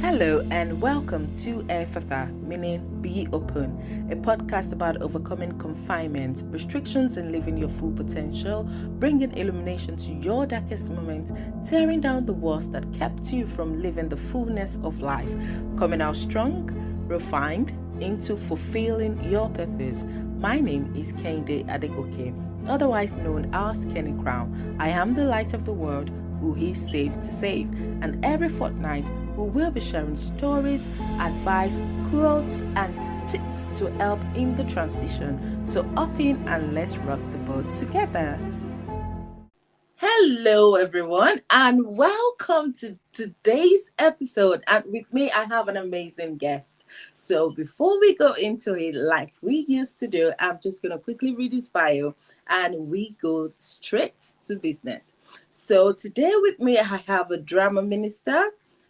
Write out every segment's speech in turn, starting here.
Hello and welcome to Efatha, meaning Be Open, a podcast about overcoming confinement, restrictions, and living your full potential, bringing illumination to your darkest moments, tearing down the walls that kept you from living the fullness of life, coming out strong, refined, into fulfilling your purpose. My name is Kende Adegoke, otherwise known as Kenny Crown. I am the light of the world who he saved to save, and every fortnight we will be sharing stories, advice, quotes, and tips to help in the transition. So up in and let's rock the boat together. Hello, everyone, and welcome to today's episode. And with me, I have an amazing guest. So, before we go into it, like we used to do, I'm just going to quickly read his bio and we go straight to business. So, today with me, I have a drama minister,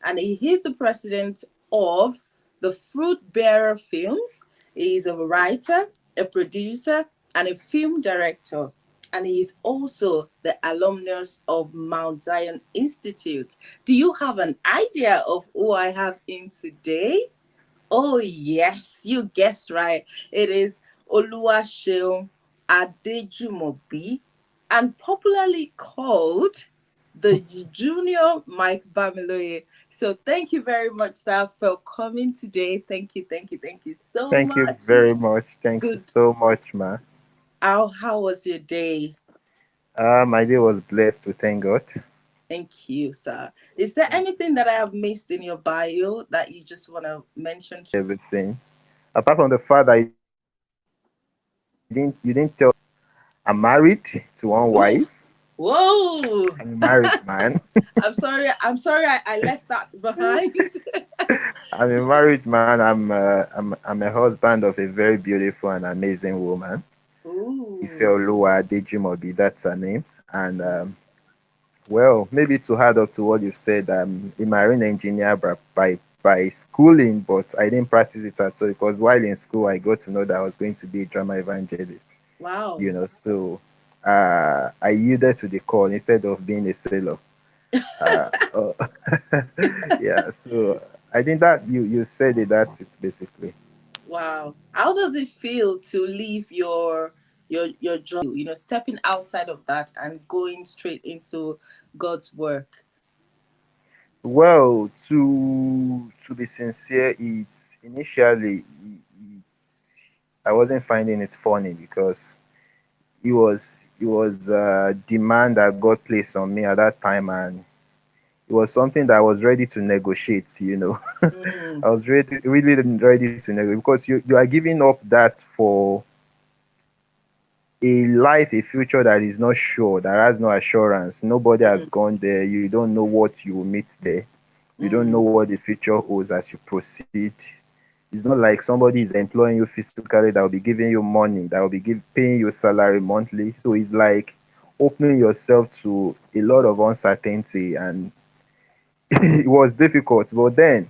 and he is the president of the Fruit Bearer Films. He is a writer, a producer, and a film director, and he is also the alumnus of Mount Zion Institute. Do you have an idea of who I have in today? Oh, yes, you guessed right. It is Oluwaseun Adejumobi, and popularly called the Junior Mike Bamiloye. So thank you very much, sir, for coming today. Thank you so Thank you much. very much. Thank you Good. so much, ma. How was your day? My day was blessed. We thank God. Thank you, sir. Is there anything that I have missed in your bio that you just want to mention to? Everything. Apart from the fact that you didn't tell I'm married to one Ooh, wife. whoa! I'm a married man. I'm sorry, I left that behind. I'm a married man. I'm a husband of a very beautiful and amazing woman. Ooh. Ifeoluwa Adejimobi, that's her name. And well, maybe to add up to what you said, I'm a marine engineer by schooling, but I didn't practice it at all because while in school, I got to know that I was going to be a drama evangelist. Wow. So I yielded to the call instead of being a sailor. Uh, uh, yeah, so I think that you've said it. That's it basically. Wow. How does it feel to leave your job, stepping outside of that and going straight into God's work? Well, to be sincere, it's initially I wasn't finding it funny because it was demand that God placed on me at that time, and it was something that I was ready to negotiate. Mm, I was really ready to negotiate because you are giving up that for a life, a future that is not sure, that has no assurance. Nobody has mm, gone there. You don't know what you will meet there. You don't know mm, what the future holds as you proceed. It's not like somebody is employing you physically that will be giving you money, that will be paying you salary monthly. So it's like opening yourself to a lot of uncertainty, and it was difficult. But then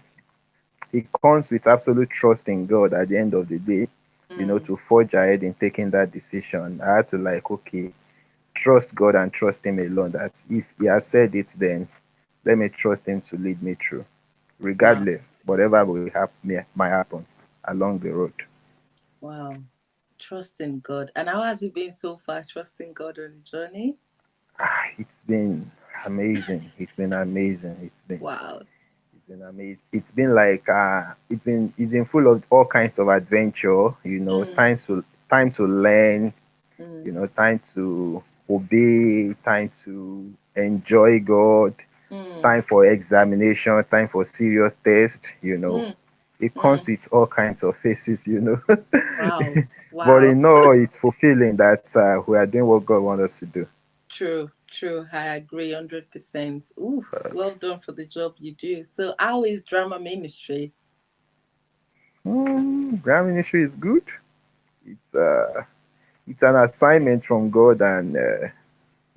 it comes with absolute trust in God at the end of the day, mm. to forge ahead in taking that decision. I had to like, okay, trust God and trust Him alone. That if He has said it, then let me trust Him to lead me through, Wow. regardless, whatever might happen along the road. Wow. Trusting God. And how has it been so far, trusting God on the journey? It's been amazing. Wow. It's been amazing. It's been like it's been full of all kinds of adventure. Mm, Time to learn. mm, Time to obey. Time to enjoy God. mm, Time for examination. Time for serious test. mm, It comes mm. with all kinds of faces. Wow. But Wow. in all, it's fulfilling that we are doing what God wants us to do. True, true. I agree 100%. Ooh, well done for the job you do. So, how is drama ministry? Grand ministry is good. It's it's an assignment from God, and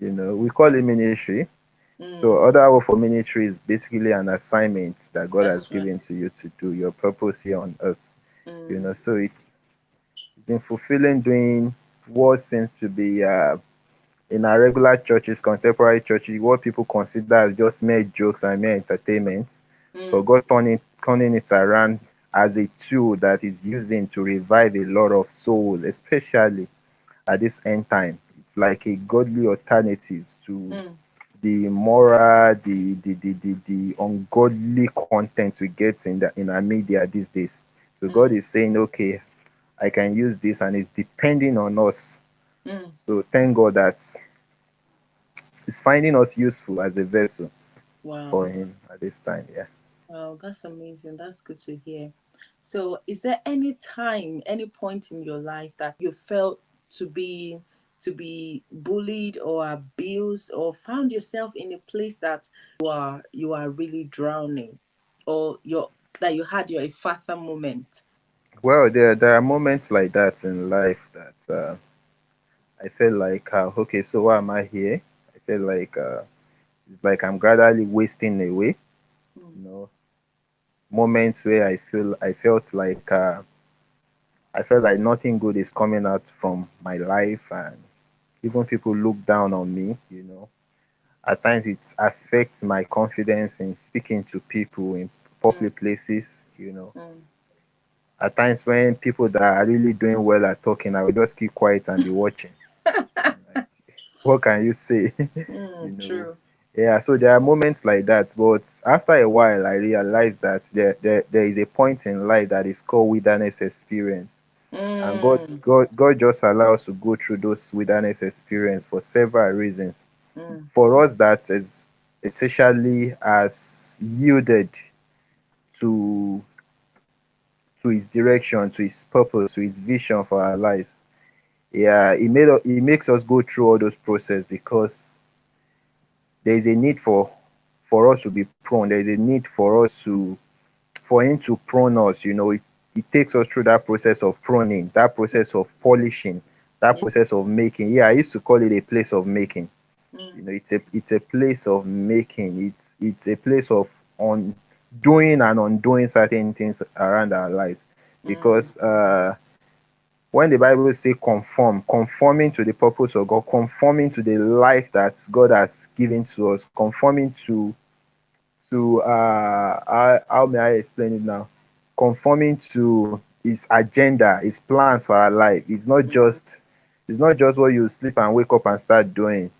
we call it ministry. So Mm, other word for ministry is basically an assignment that God has that's right. given to you to do your purpose here on earth. Mm, So it's been fulfilling doing what seems to be in our regular churches, contemporary churches, what people consider as just mere jokes and mere entertainment. but Mm. God turning it around as a tool that is using to revive a lot of souls, especially at this end time. It's like a godly alternative to Mm. the moral, the ungodly content we get in our media these days. So God Mm. is saying, okay, I can use this, and it's depending on us. Mm. So thank God that He's finding us useful as a vessel for Wow. Him at this time. Yeah. Wow, that's amazing. That's good to hear. So, is there any time, any point in your life that you felt to be bullied or abused, or found yourself in a place that you are really drowning, or you had your Ephphatha moment? Well, there are moments like that in life that I feel like, okay, so why am I here? I feel like it's like I'm gradually wasting away. Mm. You know, moments where I felt like nothing good is coming out from my life, and even people look down on me. At times it affects my confidence in speaking to people in Mm. public places. Mm. At times when people that are really doing well are talking, I will just keep quiet and be watching. Like, what can you say? you know. True. Yeah, so there are moments like that, but after a while, I realized that there is a point in life that is called wilderness experience, and Mm. God just allows us to go through those wilderness experience for several reasons. Mm. For us, that is especially as yielded to His direction, to His purpose, to His vision for our lives. Yeah, it makes us go through all those process because there is a need for us to be prone. There is a need for Him to prune us. It takes us through that process of pruning, that process of polishing, that Yeah. process of making. Yeah, I used to call it a place of making. Mm. It's a place of making. It's a place of on doing and undoing certain things around our lives. Mm. Because when the Bible say conforming to the purpose of God, conforming to the life that God has given to us, conforming to how may I explain it now? Conforming to His agenda, His plans for our life. Mm. It's not just what you sleep and wake up and start doing,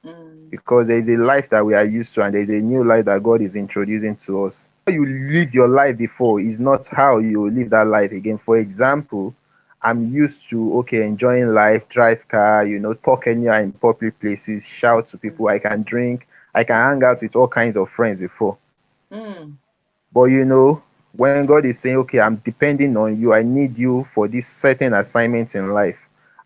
Mm. because there is a life that we are used to, and there is a new life that God is introducing to us. How you live your life before is not how you live that life again. For example, I'm used to, okay, enjoying life, drive car, talk anywhere in public places, shout to people. I can drink, I can hang out with all kinds of friends before. Mm. But when God is saying, okay, I'm depending on you, I need you for this certain assignment in life.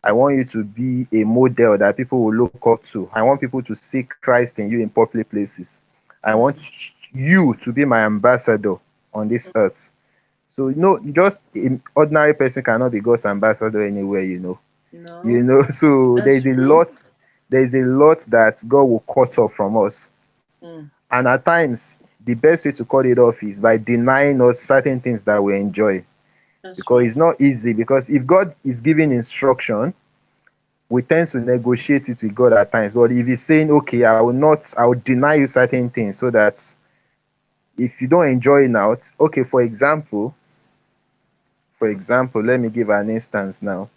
I want you to be a model that people will look up to. I want people to see Christ in you in public places. I want Mm. you to be my ambassador on this earth. So, just an ordinary person cannot be God's ambassador anywhere. No, So that's true. there's a lot that God will cut off from us. Mm. And at times, the best way to cut it off is by denying us certain things that we enjoy. That's Because right. it's not easy. Because if God is giving instruction, we tend to negotiate it with God at times. But if He's saying, okay, I will deny you certain things so that if you don't enjoy it now, okay, for example, let me give an instance now.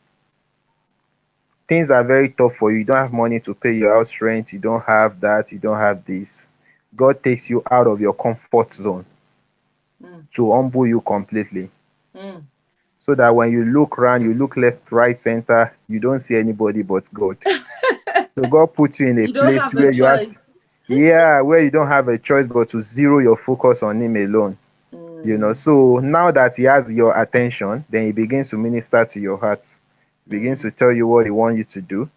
Things are very tough for you. You don't have money to pay your house rent, you don't have that, you don't have this. God takes you out of your comfort zone Mm. to humble you completely. Mm. So that when you look around, you look left, right, center, you don't see anybody but God. So God puts you in a You don't place have a where choice. where you don't have a choice but to zero your focus on Him alone. Mm. So now that He has your attention, then He begins to minister to your heart. He begins Mm. to tell you what He wants you to do.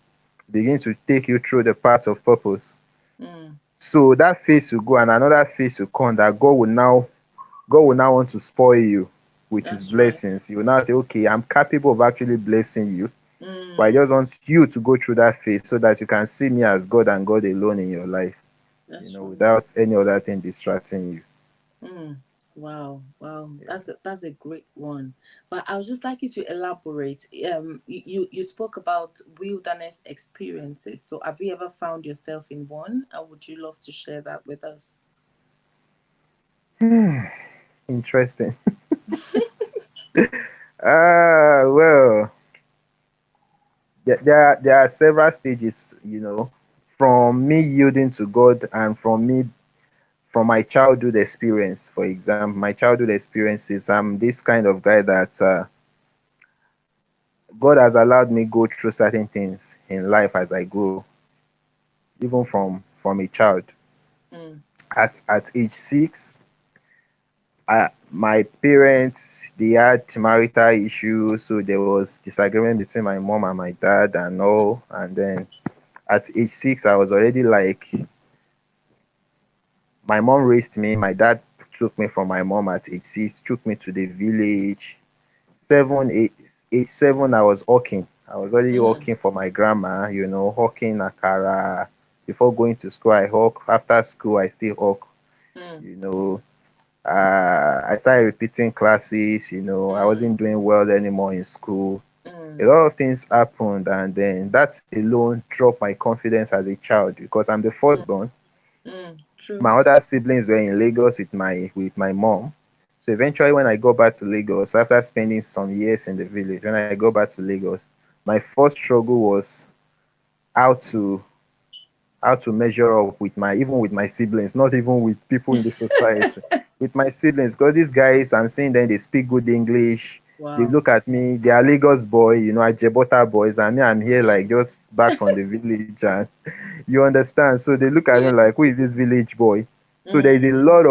He begins to take you through the path of purpose. Mm. So that phase will go, and another phase will come, that God will now want to spoil you with His That's right. blessings. He will now say, okay, I'm capable of actually blessing you, but I Mm. just want you to go through that phase so that you can see me as God and God alone in your life, That's right. without any other thing distracting you. Mm. Wow, wow, Yeah. that's a great one. But I would just like you to elaborate. You spoke about wilderness experiences. So have you ever found yourself in one? And would you love to share that with us? Hmm, interesting. Well, there are several stages, from me yielding to God and from my childhood experience. For example, my childhood experiences, I'm this kind of guy that God has allowed me go through certain things in life as I grow, even from a child. Mm, At age 6, my parents, they had marital issues, so there was disagreement between my mom and my dad and all. And then at age 6, I was already like, my mom raised me. My dad took me from my mom at age 6, took me to the village. 7, age 7, I was hawking. I was already mm, hawking for my grandma, hawking akara. Before going to school, I hawk. After school, I still hawk. mm, You know, I started repeating classes. I mm, wasn't doing well anymore in school. A mm, lot of things happened, and then that alone dropped my confidence as a child because I'm the firstborn. true. My other siblings were in Lagos with my mom. So eventually, when I go back to Lagos, after spending some years in the village, when I go back to Lagos, my first struggle was how to how to measure up with my even with my siblings, not even with people in the society, with my siblings. Because these guys, I'm seeing them, they speak good English. They Wow. look at me, they are Lagos boy, Ajebota boys, and me, I'm here like Mm, just back from the village, and you understand. So they look at me like, yes. who is this village boy? So Mm, there's a lot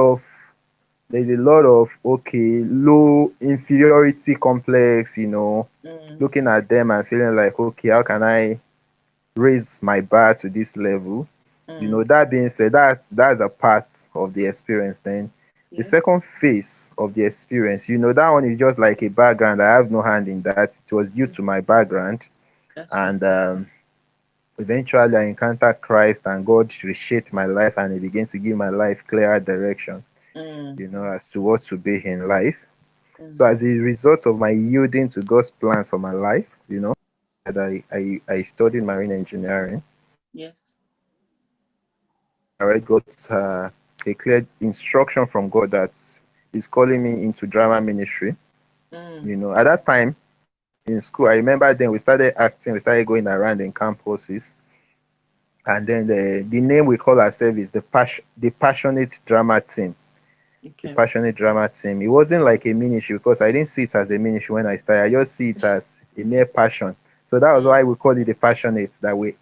of okay, low inferiority complex, mm, looking at them and feeling like, okay, how can I raise my bar to this level? mm, That being said, that's a part of the experience. Then the yeah, second phase of the experience, that one is just like a background. I have no hand in that. It was due mm, to my background. that's right. And eventually I encountered Christ and God reshaped my life and he began to give my life clearer direction, Mm, as to what to be in life. So mm, as a result of my yielding to God's plans for my life, that I studied marine engineering. yes. I already got a clear instruction from God that He's calling me into drama ministry. Mm, At that time in school, I remember then we started acting, we started going around in campuses, and then the name we call ourselves is the passionate drama team. The okay. passionate drama team. It wasn't like a ministry because I didn't see it as a ministry when I started. I just see it as a mere passion. So that was why Mm, we call it the passionate. That we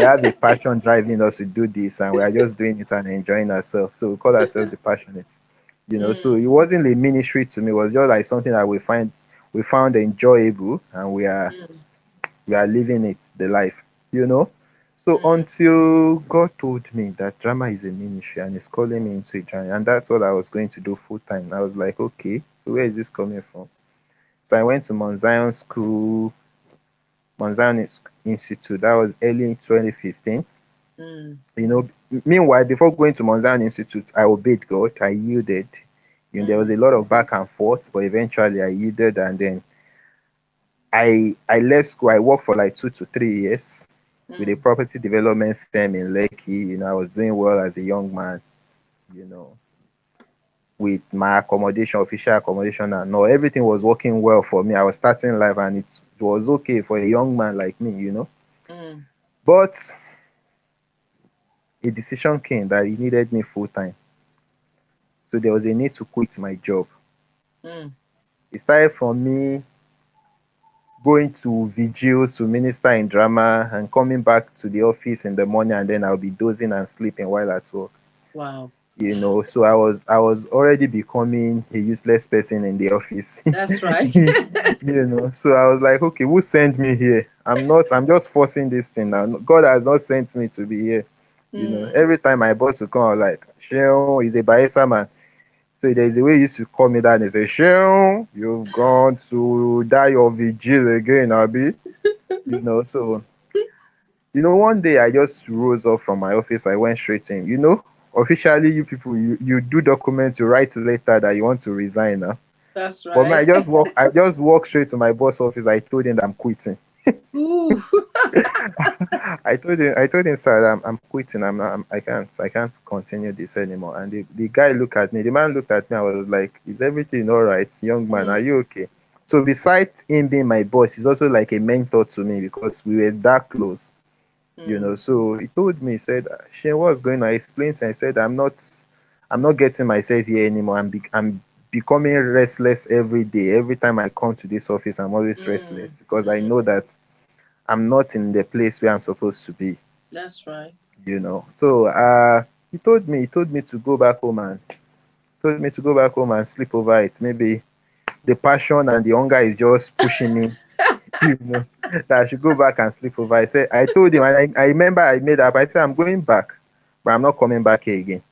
have a passion driving us to do this, and we are just doing it and enjoying ourselves. So we call ourselves the passionate. So mm, it wasn't a ministry to me. It was just like something that we found enjoyable, and mm, we are living it, the life, you know. So mm, until God told me that drama is a ministry and He's calling me into a journey, and that's what I was going to do full time. I was like, okay, so where is this coming from? So I went to Mount Zion School, Mount Zion Institute. That was early in 2015. mm, Meanwhile, before going to Mount Zion Institute, I obeyed God. I yielded. There was mm, a lot of back and forth, but eventually I yielded, and then I left school. I worked for like 2 to 3 years with a mm, property development firm in Lekki. I was doing well as a young man, you know, with my accommodation, official accommodation, and no, everything was working well for me. I was starting life, and it was okay for a young man like me. mm, But a decision came that he needed me full time. So there was a need to quit my job. mm, It started from me going to vigils to minister in drama and coming back to the office in the morning, and then I'll be dozing and sleeping while at work. wow. So I was already becoming a useless person in the office. That's right. So I was like, okay, who sent me here? I'm just forcing this thing now. God has not sent me to be here. Mm, Every time my boss would come, I was like, Sheon is a Baesa man. So there's a way he used to call me that and they say, Sheon, you've gone to die your vigil again, Abby. So one day I just rose up from my office. I went straight in. Officially, you people, you do documents, you write a letter that you want to resign now. that's But me, I right. just walk. I just walk straight to my boss office. I told him that I'm quitting. Ooh. I told him, sir, I'm quitting. I can't continue this anymore. And the guy looked at me. The man looked at me. I was like, is everything all right, young man? Are Mm, you okay? So besides him being my boss, he's also like a mentor to me because we were that close, mm, So he told me, he said, Shane, what's going on? I explained to him. I said, I'm not getting myself here anymore. I'm becoming restless every day. Every time I come to this office, I'm always mm, restless because I know mm. that I'm not in the place where I'm supposed to be. That's right. So he told me to go back home and sleep over it. Maybe the passion and the hunger is just pushing me, you know, that I should go back and sleep over. I told him, and I remember I made up. I said I'm going back, but I'm not coming back here again.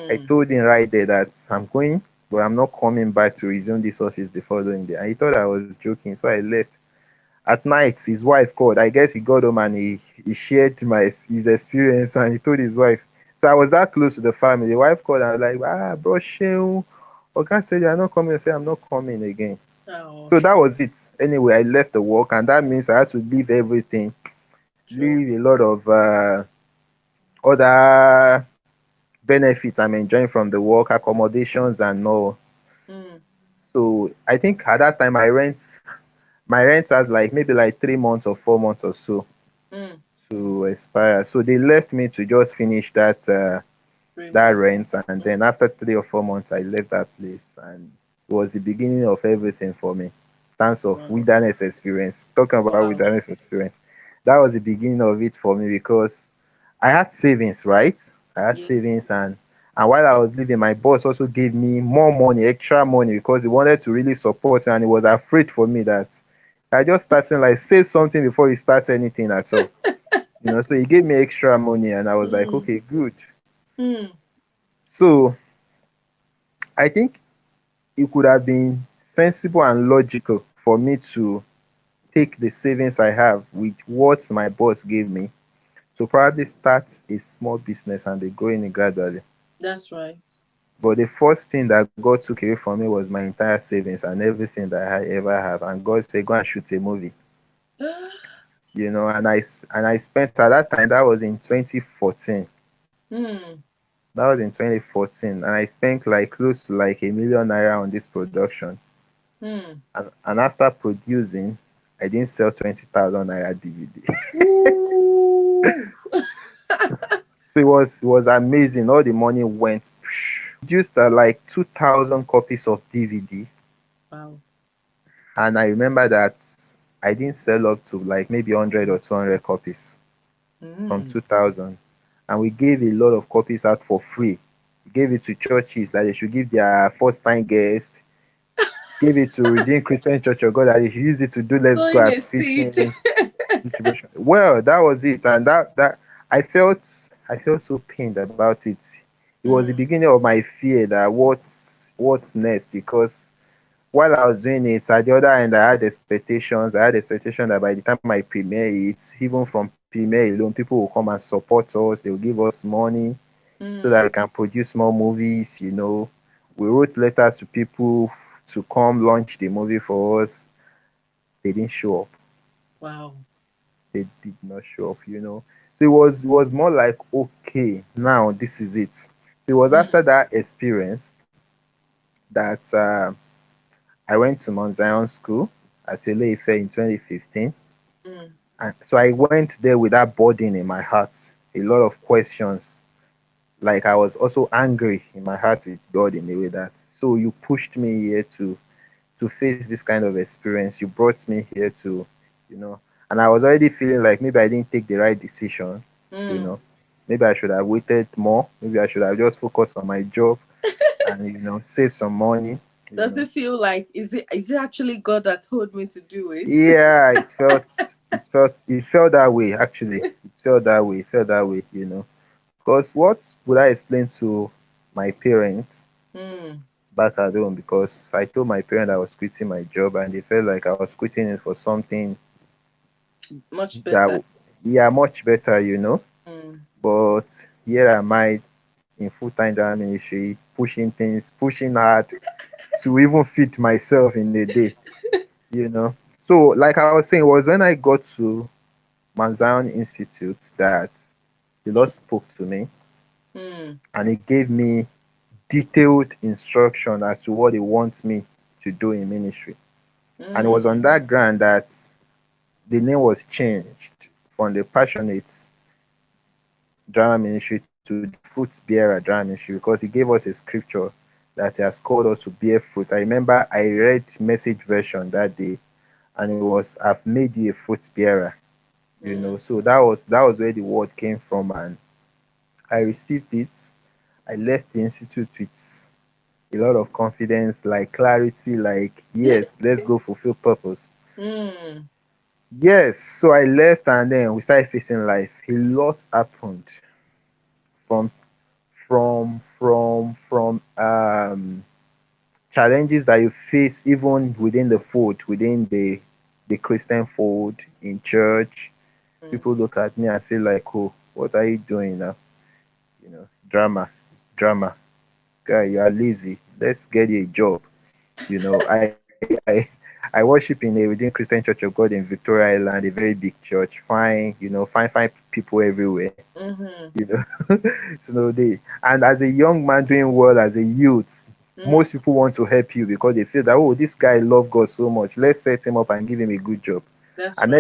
I Mm. told him right there that I'm going, but I'm not coming back to resume this office the following day. And he thought I was joking, so I left. At night, his wife called. I guess he got home and he shared his experience and he told his wife. So I was that close to the family. The wife called and I was like, bro, Shehu. Oga said you're not coming. I said, I'm not coming again. Oh, So that was it. Anyway, I left the work and that means I had to leave everything, true. leave a lot of other benefits I'm enjoying from the work, accommodations and all. Mm, So I think at that time my rent had like maybe like 3 months or 4 months or so mm. to expire. So they left me to just finish that 3 months. rent, and then after 3 or 4 months, I left that place, and it was the beginning of everything for me. Tons of Wow. wilderness experience. Talking about Wow. wilderness experience, that was the beginning of it for me because I had savings, right? I had Yes. savings, and while I was leaving, my boss also gave me more money, extra money, because he wanted to really support me, and he was afraid for me that I just starting like save something before you start anything at all. So he gave me extra money, and I was like, Mm, okay, good. mm, So I think it could have been sensible and logical for me to take the savings I have with what my boss gave me to probably start a small business and be growing it gradually. that's right. But the first thing that God took away from me was my entire savings and everything that I ever have. And God said, go and shoot a movie. And I spent at that time, that was in 2014. Mm, That was in 2014. And I spent like close to like ₦1 million on this production. mm. And after producing, I didn't sell 20,000 naira DVD. Ooh. So it was amazing. All the money went. Produced like 2,000 copies of DVD, Wow. and I remember that I didn't sell up to like maybe 100 or 200 copies from Mm. 2,000, and we gave a lot of copies out for free. We gave it to churches that they should give their first-time guests. Gave it to Redeemed Christian Church of God that they should use it to do Let's Go Sowing a seed. activity distribution. Well, that was it, and that I felt so pained about it. It was the Mm, beginning of my fear that what's next, because while I was doing it, at the other end, I had expectations. I had expectation that by the time I premiere it, even from premiere alone, people will come and support us. They will give us money so that we mm. can produce more movies. We wrote letters to people to come launch the movie for us. They didn't show up. Wow. They did not show up. So it was more like, okay, now this is it. So it was after Mm, that experience that I went to Mount Zion School at Ile-Ife in 2015. mm. And so I went there with that burden in my heart, a lot of questions. Like I was also angry in my heart with God in a way that, so you pushed me here to face this kind of experience. You brought me here you know, and I was already feeling like maybe I didn't take the right decision, you Mm. know. Maybe I should have waited more. Maybe I should have just focused on my job and, save some money, you Does know. it feel like is it actually God that told me to do it? Yeah, it felt that way actually. It felt that way. Because what would I explain to my parents Mm. back at home? Because I told my parents I was quitting my job and they felt like I was quitting it for something Much better. that, yeah, much better. Mm. But here am I in full-time drama ministry, pushing things, pushing hard to even feed myself in a day. So, like I was saying, it was when I got to Mount Zion Institute that the Lord spoke to me Mm, and He gave me detailed instruction as to what He wants me to do in ministry. And it was on mm, that ground that the name was changed from the Passionate Drama Ministry to the Fruit Bearer Drama Ministry, because He gave us a scripture that He has called us to bear fruit. I remember I read message version that day, and it was, I've made you a fruit bearer. mm. So that was where the word came from, and I received it. I left the institute with a lot of confidence, like clarity, like yes, let's go fulfill purpose. Mm, Yes, so I left and then we started facing life. A lot happened from challenges that you face even within the fold, within the Christian fold in church. mm. People look at me and feel like, oh, what are you doing now? Drama, it's drama. Guy, you are lazy. Let's get you a job. I worship in a Redeemed Christian Church of God in Victoria Island, a very big church. Fine, fine people everywhere. Mhm, You know, and as a young man doing well as a youth, mm. most people want to help you because they feel that, oh, this guy love God so much. Let's set him up and give him a good job. That's And right.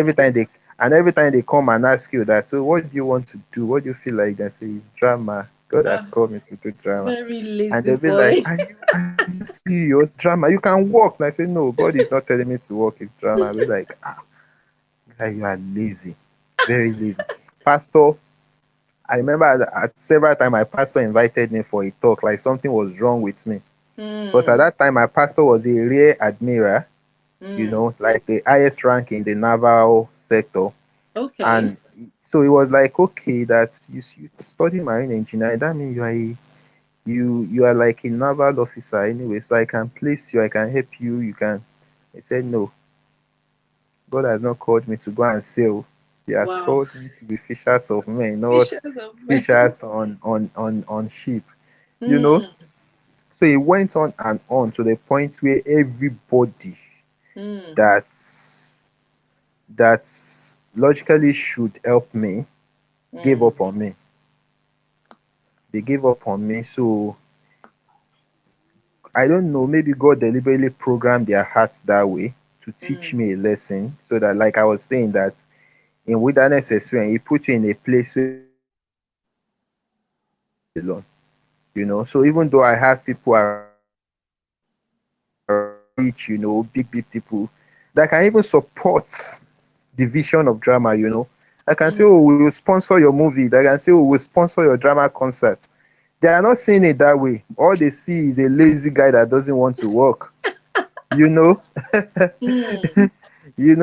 every time they come and ask you that, so what do you want to do? What do you feel like? They say it's drama. God has Ah, called me to do drama. very And lazy they'll be like, boy. are you serious? Drama, you can walk. And I say, no, God is not telling me to walk, it's drama. I'll be like, guy, you are lazy. Very lazy. Pastor, I remember at several times my pastor invited me for a talk, like something was wrong with me. Because at Mm, that time my pastor was a rear admiral, mm. like the highest rank in the naval sector. Okay. And so it was like, okay, that you study marine engineering, that means you are like a naval officer anyway, so I can place you, I can help you, you can. I said, no, God has not called me to go and sail. He has Wow. called me to be fishers of men, not Fishes of men. fishers on ship. You know? Mm, So it went on and on to the point where everybody mm, that's that's logically should help me gave mm, up on me. They gave up on me. So I don't know, maybe God deliberately programmed their hearts that way to teach mm. me a lesson, so that, like I was saying, that in wilderness experience, He put you in a place where you know you are not alone. So even though I have people around me, rich, big people that can even support the vision of drama. I can say, oh, Mm. we will sponsor your movie. They can say, oh, we'll sponsor your drama concert. They are not seeing it that way. All they see is a lazy guy that doesn't want to work. You know, Mm,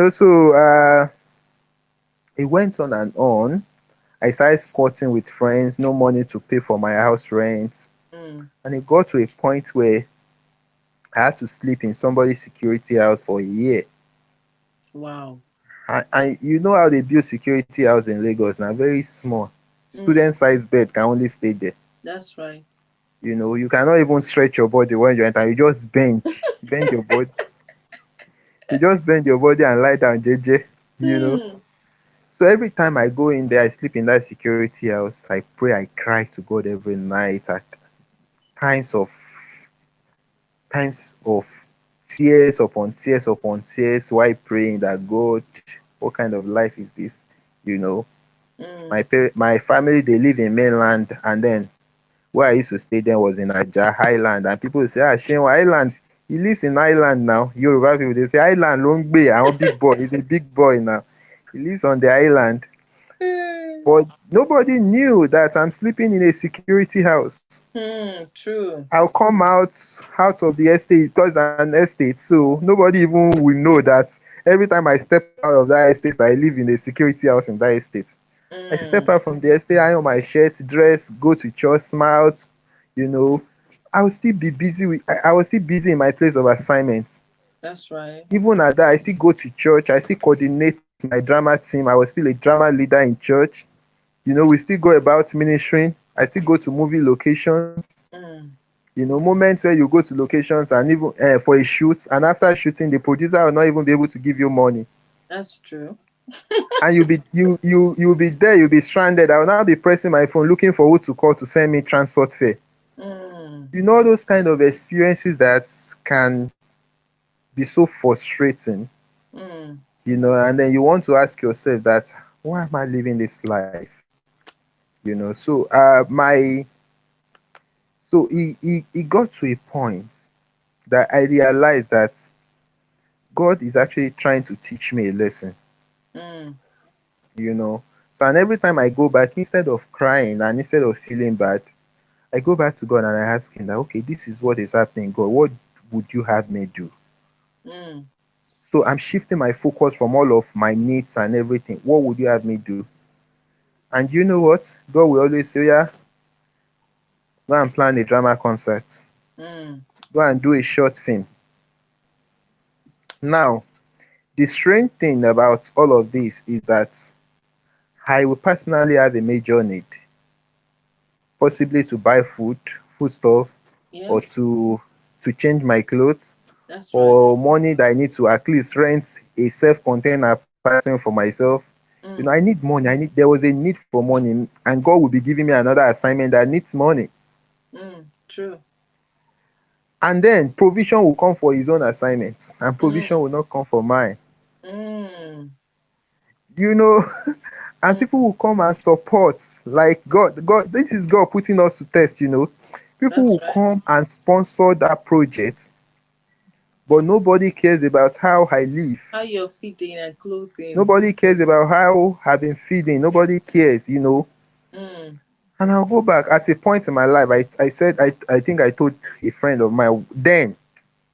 so it went on and on. I started squatting with friends, no money to pay for my house rent. mm. And it got to a point where I had to sleep in somebody's security house for a year. Wow. And you know how they build security house in Lagos now, very small. Student Mm. size bed can only stay there. That's right. You cannot even stretch your body when you enter. You just bend your body. You just bend your body and lie down, JJ. You know. Mm, So every time I go in there, I sleep in that security house. I pray, I cry to God every night. At times of times of tears upon tears upon tears, while praying that, God, what kind of life is this? You know, mm. my family, they live in mainland, and then where I used to stay then was in Aja Highland, and people say, Shenwa Island. He lives in Island now. Yoruba people, they say Island Longbe. I'm a big boy. He's a big boy now. He lives on the island. But nobody knew that I'm sleeping in a security house. True. I'll come out of the estate because it's an estate, so nobody even will know that every time I step out of that estate, I live in a security house in that estate. I step Mm. out from the estate, iron my shirt, dress, go to church, smile. You know, I will still be busy I was still busy in my place of assignment. That's right. Even at that, I still go to church. I still coordinate my drama team. I was still a drama leader in church. We still go about ministering. I still go to movie locations. Mm. You know, moments where you go to locations and even for a shoot, and after shooting, the producer will not even be able to give you money, That's true. and you'll be there, you'll be stranded. I will now be pressing my phone looking for who to call to send me transport fare. Mm, You know, those kind of experiences that can be so frustrating. mm, You know, and then you want to ask yourself that, why am I living this life? You know, so it got to a point that I realized that God is actually trying to teach me a lesson, mm, you know. So, and every time I go back, instead of crying and instead of feeling bad, I go back to God and I ask Him that, okay, this is what is happening, God. What would you have me do? mm. So I'm shifting my focus from all of my needs and everything. What would you have me do? And you know what? God will always say, yeah, go and plan a drama concert. Mm, Go and do a short film. Now, the strange thing about all of this is that I will personally have a major need, possibly to buy food, foodstuff, yeah, or to change my clothes, that's right. or money that I need to at least rent a self-contained apartment for myself. You know, I Mm, need money. There was a need for money, and God will be giving me another assignment that needs money. true. And then provision will come for his own assignments, and provision Mm, will not come for mine. mm, You know, and people mm, will come and support. Like God, this is God putting us to test, you know. People that's will right. come and sponsor that project, but nobody cares about how I live. How you're feeding and clothing. Nobody cares about how I've been feeding. Nobody cares, you know. Mm, And I'll go back at a point in my life. I said, I think I told a friend of mine then,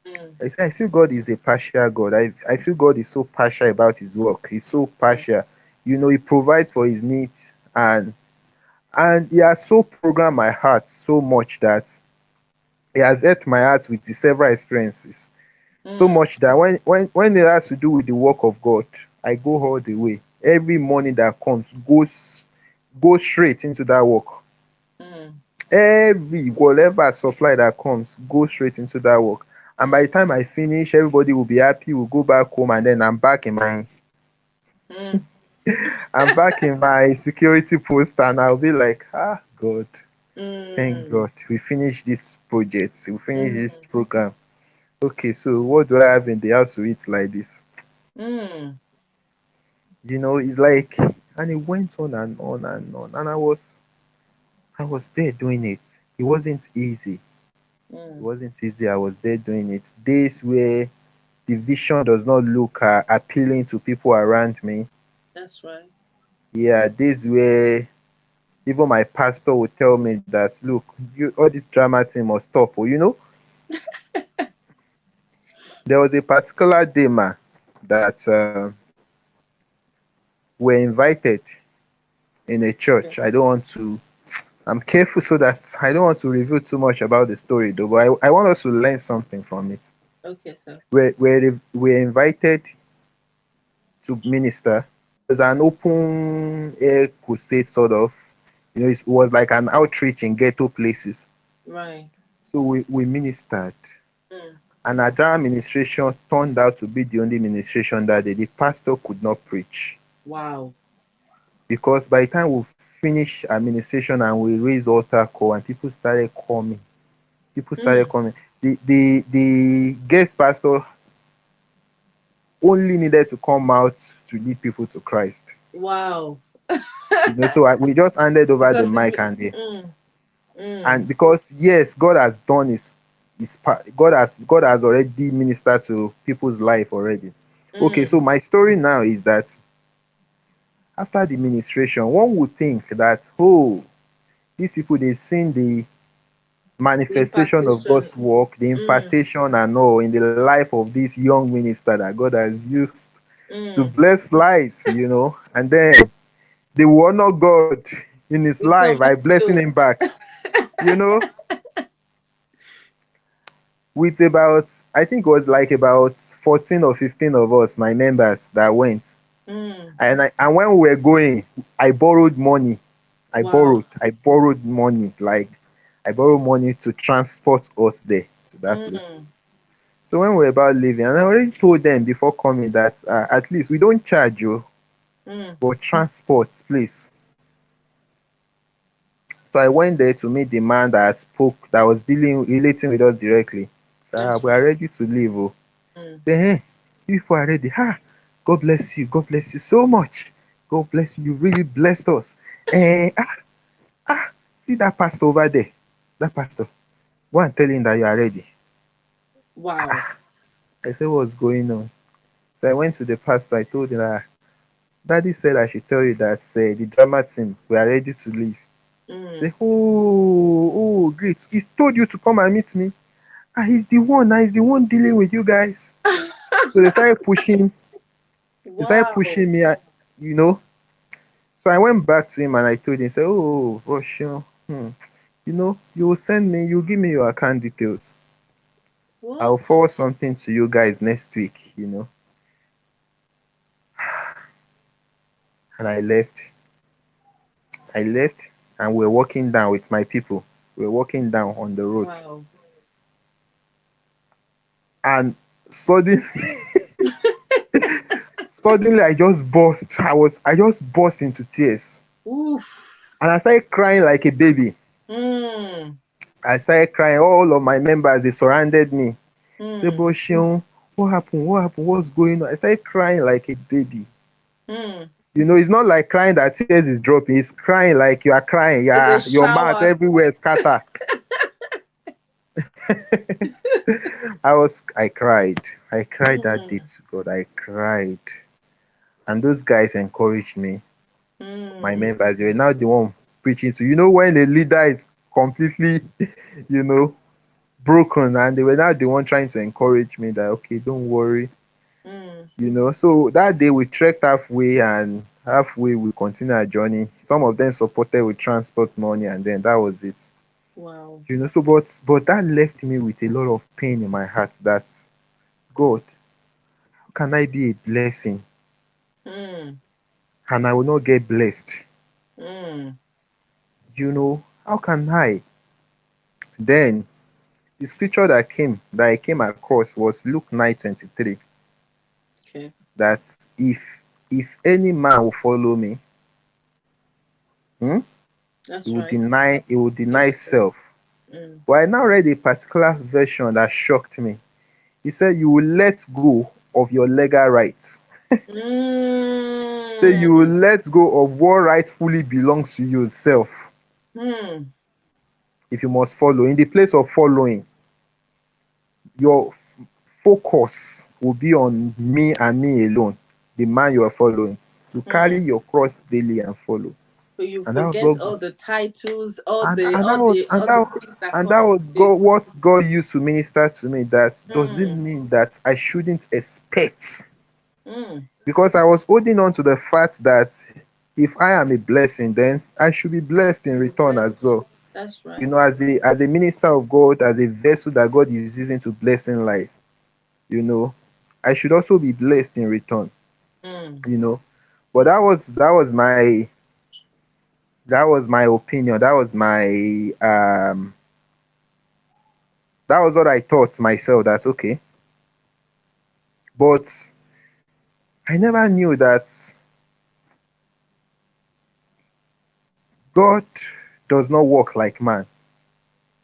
mm, I said, I feel God is a partial God. I feel God is so partial about his work. He's so yeah. partial. You know, he provides for his needs, and he has so programmed my heart so much that he has helped my heart with the several experiences. So Mm, much that when it has to do with the work of God, I go all the way. Every money that comes goes straight into that work. mm, Every whatever supply that comes goes straight into that work. And by the mm, time I finish, everybody will be happy. We'll go back home, and then mm, I'm back in my security post, and I'll be like, ah, God, thank mm, God, we finished this project, we finished this mm, program. Okay, so what do I have in the house to eat like this? mm, You know, it's like, and it went on and on and on, and I was there doing it. It wasn't easy. It mm. wasn't easy. I was there doing it. Days where the vision does not look appealing to people around me. That's right. Yeah, days where even my pastor would tell me that, look, you, all this drama thing must stop. Or, you know, there was a particular day, ma, that we're invited in a Okay, church. I don't want to, I'm careful so that I don't want to reveal too much about the story, though, but I want us to learn something from it. okay, sir. We're invited to minister. It was an open air crusade, sort of. You know, it was like an outreach in ghetto places. Right. So we ministered. Mm. And our administration turned out to be the only administration that day. The pastor could not preach Wow. because by the time we finished administration and we raised altar call and people started Mm. coming. The guest pastor only needed to come out to lead people to Christ. Wow. You know, so we just handed over the Because mic, and mm, because yes, God has done his part. God has already ministered to people's life already. Okay, so mm. my story now is that after the ministration, one would think that, oh, these people, they've seen the The manifestation of impartation. God's work, the Mm, impartation and all in the life of this young minister that God has used to mm. bless lives, you know, and then they will honor God in his With life by something blessing little. him back, you know, with about, I think it was like about 14 or 15 of us, my members that went. Mm. And when we were going, I borrowed money. I Wow. borrowed money. Like I borrowed money to transport us there to that place. Mm, So when we were about leaving, and I already told them before coming that at least we don't charge you mm, for transport, please. So I went there to meet the man that spoke, that was relating with us directly. that's We are right. ready to leave. Oh. Mm. Say, hey, you people are ready. God bless you. God bless you so much. God bless you. You really blessed us. Eh, see that pastor over there. That pastor. Go and tell him that you are ready. Wow. I said, what's going on? So I went to the pastor. I told him that Daddy said I should tell you that the drama team, we are ready to leave. Say, Mm. oh, great. He's told you to come and meet me. He's the one. He's the one dealing with you guys. So they started Wow. pushing me, you know. So I went back to him and I told him, say, oh, Roshan, you will send me, you give me your account details. I'll What? forward something to you guys next week. And I left. I left and we're walking down with my people. We're walking down on the road. Wow. And suddenly, suddenly I just burst. I just burst into tears. Oof. And I started crying like a baby. Mm. I started crying. All of my members, they surrounded me. Say, Mm. but Shion, what happened? What happened? What's going on? I started crying like a baby. Mm. It's not like crying that tears is dropping. It's crying like you are crying. It's a Yeah, your mouth shower. everywhere scatter. I cried. I cried that day Mm. to God. I cried. And those guys encouraged me. My Mm. members, they were now the one preaching. So when a leader is completely, you know, broken, and they were now the one trying to encourage me that okay, don't worry. Mm. So that day we trekked halfway, and halfway we continued our journey. Some of them supported with transport money, and then that was it. Wow. So but that left me with a lot of pain in my heart that God, how can I be a blessing Mm. and I will not get blessed? Mm. How can I? Then the scripture that I came across was Luke 9:23, Okay. that if any man will follow me, hmm, That's right. he will deny Yes. self. Mm. But I now read a particular version that shocked me. He said you will let go of your legal rights. Say you will Mm. let go of what rightfully belongs to yourself Mm. if you must follow. In the place of following, your focus will be on me and me alone, the man you are following. You carry Mm. your cross daily and follow. So you And that was forget what all the titles, all and, the and that all was the and all the that things that and that comes was with God, it. what God used to minister to me. That does it Mm. mean that I shouldn't expect? Mm. Because I was holding on to the fact that if I am a blessing, then I should be blessed in To be return as blessed. well. That's right. As a minister of God, as a vessel that God is using to bless in life, you know, I should also be blessed in return. Mm. You know, but that was my opinion. That was what I thought myself. That's okay, but I never knew that God does not work like man.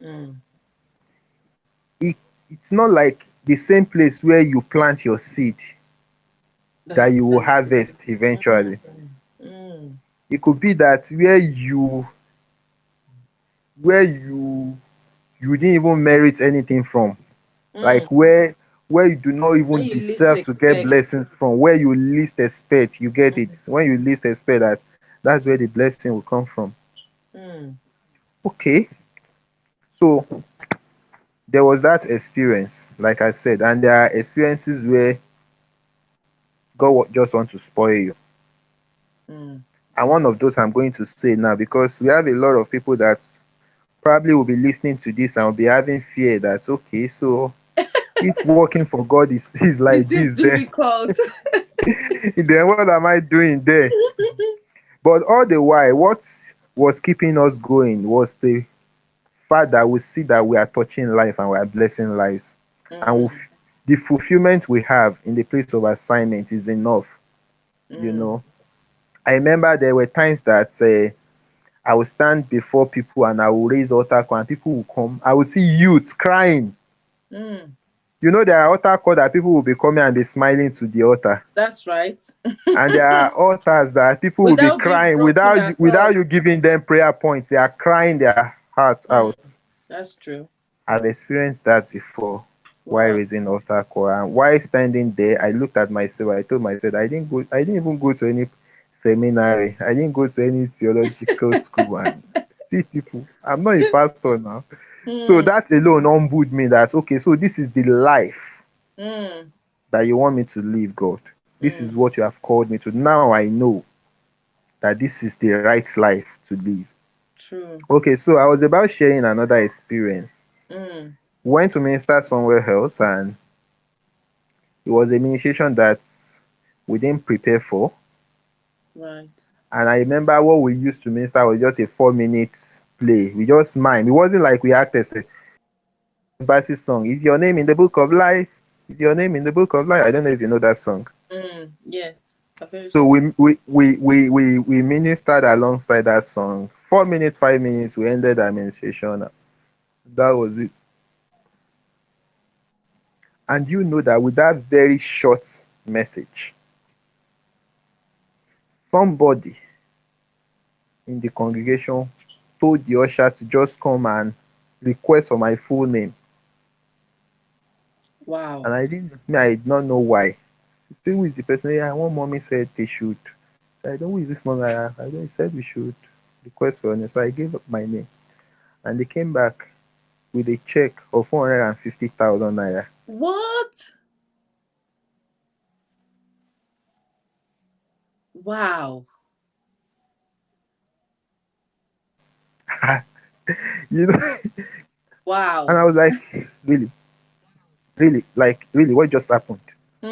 Mm. it, it's not like the same place where you plant your seed that you will That you get harvest it. eventually. Mm. Mm. It could be that where you didn't even merit anything from, Mm. like where you do not When even you least deserve to get expect. blessings from, where you least expect, you get it. Mm. When you least expect that's where the blessing will come from. Mm. Okay, so there was that experience, like I said, and there are experiences where just want to spoil you. Mm. And one of those I'm going to say now, because we have a lot of people that probably will be listening to this and will be having fear that, okay, so if working for God is Is like this this, then, difficult? then what am I doing there? But all the while, what was keeping us going was the Father will see that we are touching life and we are blessing lives. And Mm, the fulfillment we have in the place of assignment is enough, you mm, know. I remember there were times that I would stand before people and I will raise altar call and people will come. I will see youths crying. mm. You know, there are altar call that people will be coming and be smiling to the altar. That's right. And there are altars that people will be Without being crying broken at without all. you giving them prayer points. They are crying their heart Mm, out. that's true. I've experienced that before while Wow. raising altar call. And while standing there, I looked at myself. I told myself I didn't even go to any seminary. I didn't go to any theological school and see people. I'm not a pastor now. So Mm, that alone humbled me that okay, so this is the life mm, that you want me to live, God. This is mm. what you have called me to. Now I know that this is the right life to live. True. Okay, so I was about sharing another experience. Mm, Went to minister somewhere else, and it was a ministration that we didn't prepare for. right. And I remember what we used to minister was just a 4 minutes play. We just mime. It wasn't like we acted a Bassey song. Is your name in the book of life? Is your name in the book of life? I don't know if you know that song. Yes. I've heard So it. we ministered alongside that song. 4 minutes, 5 minutes, we ended our ministration. That was it. And you know that with that very short message, somebody in the congregation told the usher to just come and request for my full name. Wow. And I did not know why. Still, who is the person? Yeah, one mommy said they should. So I don't know who is this mommy. I don't, he said we should request for your name. So I gave up my name. And they came back with a check of 450,000 naira. What? Wow. You know, and Wow. I was like, really, really, like, really, what just happened?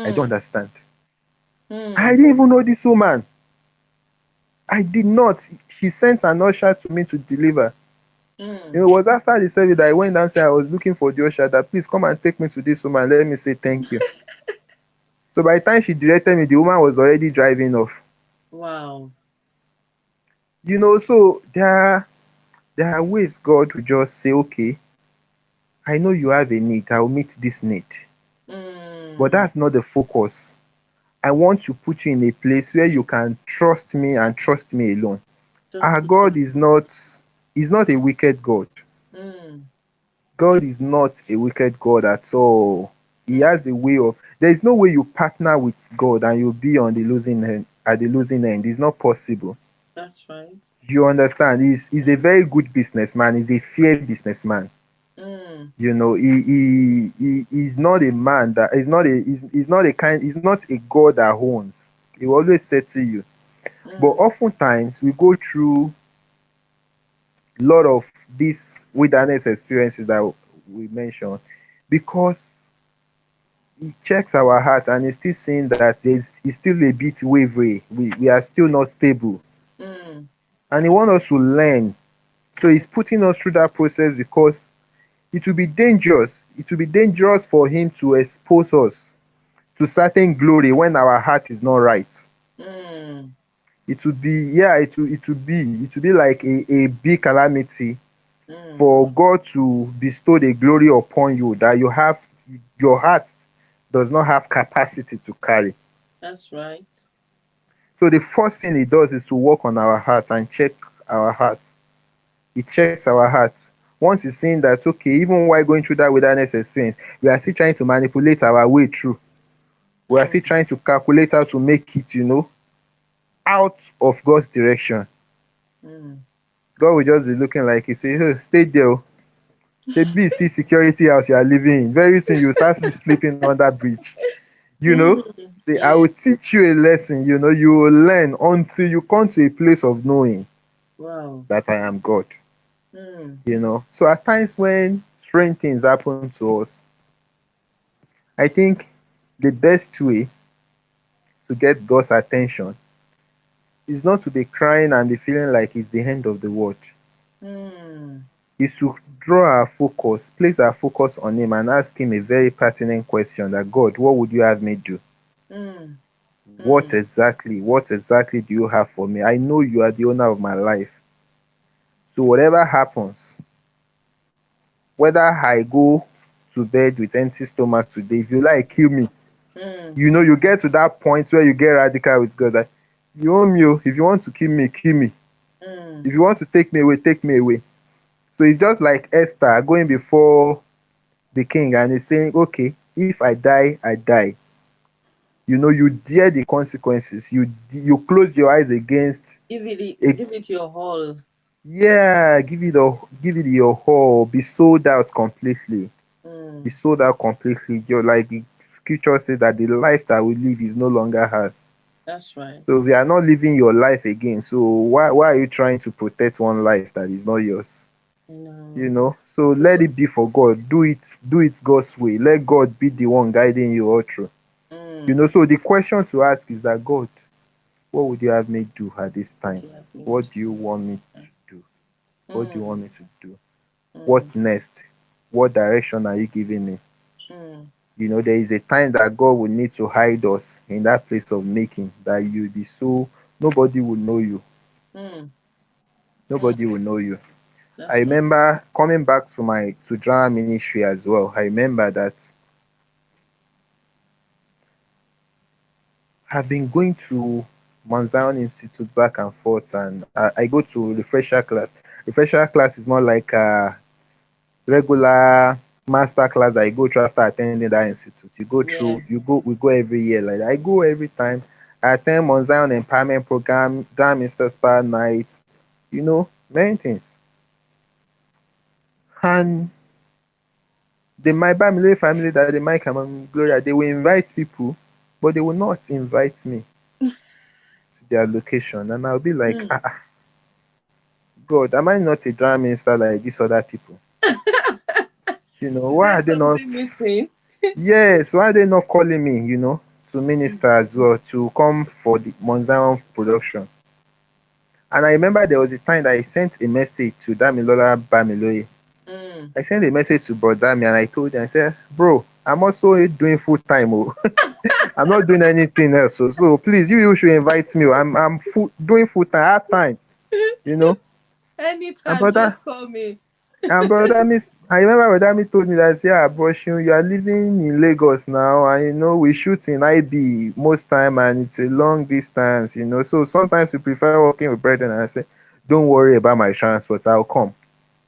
I don't Hmm. understand. I Hmm. didn't even know this woman. I did not. She sent an usher to me to deliver. Hmm. It was after the service that I went downstairs. I was looking for the usher that please come and take me to this woman. Let me say thank you. So by the time she directed me, the woman was already driving off. Wow. So there are ways God will just say, okay, I know you have a need. I'll meet this need. But Hmm. that's not the focus. I want to put you in a place where you can trust me and trust me alone. Just Our alone. God is not a wicked God. Hmm. God is not a wicked God at all. He Hmm. has a way of there is no way you partner with God and you'll be on the losing end at the losing end. It's not possible. That's right. You understand? He's a Hmm. very good businessman, he's a fair businessman. Hmm. He's not a man that he's not a kind he's not a God that owns. He will always say to you. But Hmm. oftentimes we go through a lot of these wilderness experiences that we mentioned because he checks our heart and he's still seeing that it's still a bit wavery. We are still not stable. Hmm. And he wants us to learn. So he's putting us through that process because it will be dangerous. It will be dangerous for him to expose us to certain glory when our heart is not right. Hmm. It would be yeah, it would be like a big calamity Hmm. for God to bestow the glory upon you that your heart does not have capacity to carry. That's right. So the first thing he does is to work on our heart and check our hearts. He checks our hearts. Once he's seeing that, okay, even while going through that wilderness experience, we are still trying to manipulate our way through. We are Hmm. still trying to calculate how to make it, out of God's direction. Hmm. God will just be looking like he say, hey, stay there. Oh. Shebi is still security house you are living in. Very soon you start sleeping under bridge. You know, Hmm. say, I will Yes. teach you a lesson. You will learn until you come to a place of knowing Wow. that I am God. Hmm. So at times when strange things happen to us, I think the best way to get God's attention is not to be crying and be feeling like it's the end of the world. Hmm. is to draw our focus, place our focus on him and ask him a very pertinent question that God, what would you have me do? Mm. What Mm. exactly, what exactly do you have for me? I know you are the owner of my life. So whatever happens, whether I go to bed with empty stomach today, if you like, kill me. Mm. You know, you get to that point where you get radical with God that you own me. Oh. If you want to kill me, kill me. Mm. If you want to take me away, take me away. So it's just like Esther going before the king and he's saying, okay, if I die, I die. You know, you dare the consequences. You close your eyes against a, Give it your whole. yeah, give it your whole. Be sold out completely. Be Mm. sold out completely. You're like the scripture says that the life that we live is no longer ours. That's right. So we are not living your life again. So why are you trying to protect one life that is not yours? You You know. know. So let it be for God. Do it God's way. Let God be the one guiding you all through. You know. Mm. So the question to ask is that God, what would you have me do at this What time? do you have me What to? do you want me to do? What do you want Mm. me to do? What Mm. next? What direction are you giving me? Mm. You know, there is a time that God will need to hide us in that place of making, that you'll be so nobody will know you. Mm. Nobody Mm. will know you. I That's right. remember coming back to my to drama ministry as well. I remember that I've been going to Mount Zion Institute back and forth, and I go to refresher class. Refresher class is more like a regular master class that you go through after attending that institute. You go through, Yeah. we go every year. Like I go every time. I attend Mount Zion Empowerment Program, Grand Minister Spa Night, you know, many things. And the my family that the Mike and Gloria, they will invite people, but they will not invite me to their location. And I'll be like, Mm. God, am I not a drama minister like these other people? You know, Is why there are they not? something missing? Yes, why are they not calling me, you know, to Mm. minister as well, to come for the Monzan production? And I remember there was a time that I sent a message to Damilola Bamiloye. Mm. I sent a message to Bro Dami and I told him, I said, bro, I'm also doing full time. Oh. I'm not doing anything else. So please, you should invite me. Oh. Doing full time, half time, you know. And Anytime, brother, just call me. And brother Miss, I remember brother me told me that yeah, Broshun, you are living in Lagos now, and you know we shoot in IB most time, and it's a long distance, you know. So sometimes we prefer working with brethren. And I say, don't worry about my transport, I'll come.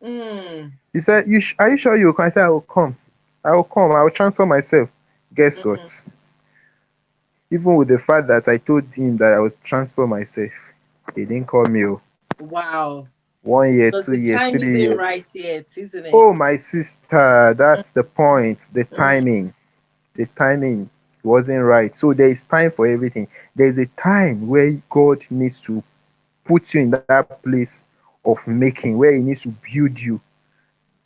Mm. He said, are you sure you'll come? I said, I will come. I will come. I will transfer myself. Guess Mm. what? Even with the fact that I told him that I was transfer myself, he didn't call me. Oh. Wow. 1 year, Because two the years, time three isn't years. right yet, isn't it? Oh, my sister, that's the point. The Mm. timing. The timing wasn't right. So there is time for everything. There's a time where God needs to put you in that place of making, where He needs to build you,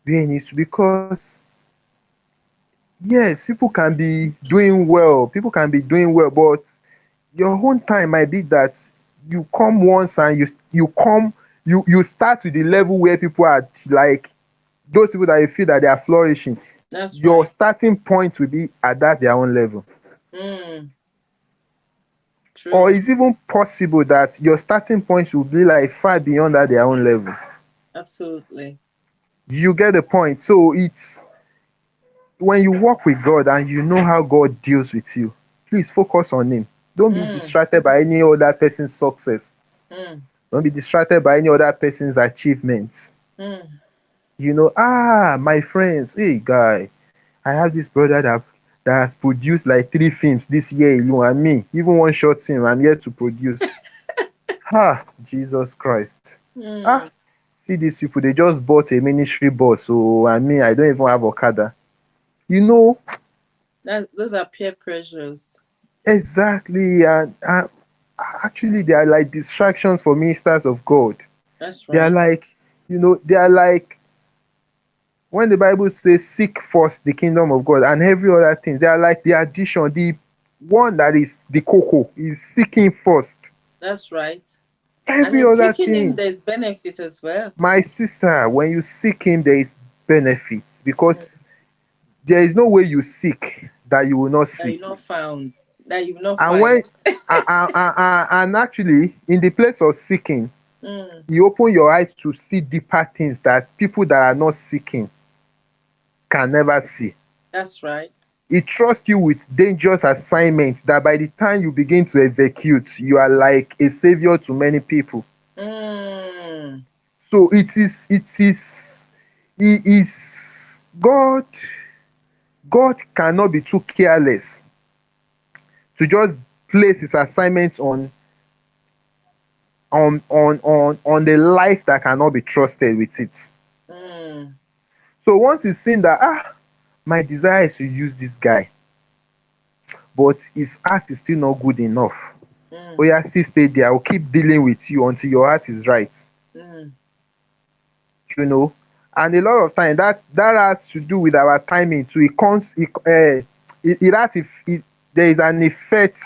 where He needs to, because yes, people can be doing well, but your own time might be that you come once and you start with the level where people are like those people that you feel that they are flourishing. That's Your right. starting point will be at that their own level. Mm. Or True. it's even possible that your starting point will be like far beyond that their own level. Absolutely. You get the point. So it's when you work with God and you know how God deals with you, please focus on Him. Don't be Mm. distracted by any other person's success. Mm. Don't be distracted by any other person's achievements. Mm. You know, my friends, hey guy, I have this brother that has produced like 3 films this year alone, and me, even one short film, I'm yet to produce. Jesus Christ. Ah, Mm. see these people, they just bought a ministry bus, so I mean, I don't even have Okada. You know, Those are peer pressures. exactly. And actually, they are like distractions for ministers of God. That's They are right. like, they are like when the Bible says, seek first the kingdom of God and every other thing, they are like the addition, the one that is the cocoa is seeking first. That's right. And every in other seeking him, thing. there's benefit as well. My sister, when you seek him, there is benefit Mm. because there is no way you seek that you will not That see. you're not found, that you will not And find. when and actually in the place of seeking, Mm, you open your eyes to see deeper things that people that are not seeking can never see. that's right. It trusts you with dangerous assignments that by the time you begin to execute, you are like a savior to many people. Mm, So it is God cannot be too careless to just place his assignments on the life that cannot be trusted with it. mm, So once he's seen that my desire is to use this guy, but his heart is still not good enough. Oh mm, yeah, still stay there. I will keep dealing with you until your heart is right. mm. You know, and a lot of time that has to do with our timing too. It comes. It has if it, there is an effect.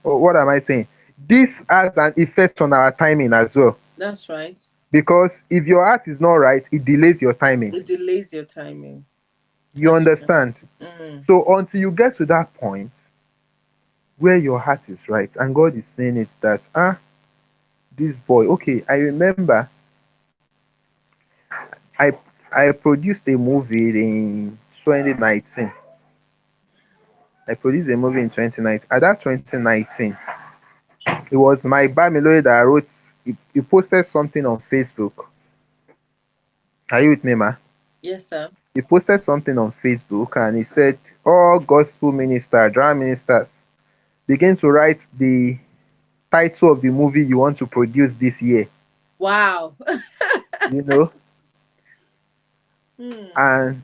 Or what am I saying? This has an effect on our timing as well. That's right. Because if your heart is not right, it delays your timing. It delays your timing. You That's right. understand? Mm, So until you get to that point where your heart is right and God is saying it that this boy, okay, I remember I I produced a movie in 2019. I produced a movie in 2019. At that 2019, it was my Bamilore that wrote. He posted something on Facebook. Are you with me, ma? yes, sir. He posted something on Facebook and he said, all gospel ministers, drama ministers, begin to write the title of the movie you want to produce this year. Wow. You know, Hmm. and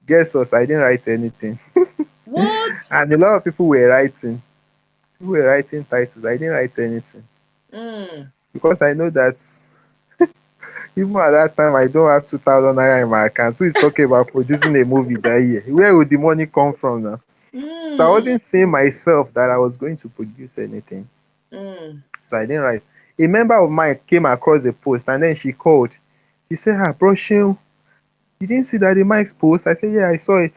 guess what? I didn't write anything. What? And a lot of people were writing. People were writing titles. I didn't write anything Mm, because I know that even at that time I don't have 2,000 naira in my account. Who is talking about producing a movie that year? Where would the money come from now? So I mm, wasn't seeing myself that I was going to produce anything. mm. So I didn't write. A member of mine came across the post and then she called. She said, bro, Shehu, you didn't see that the Mike's post? I said, yeah, I saw it.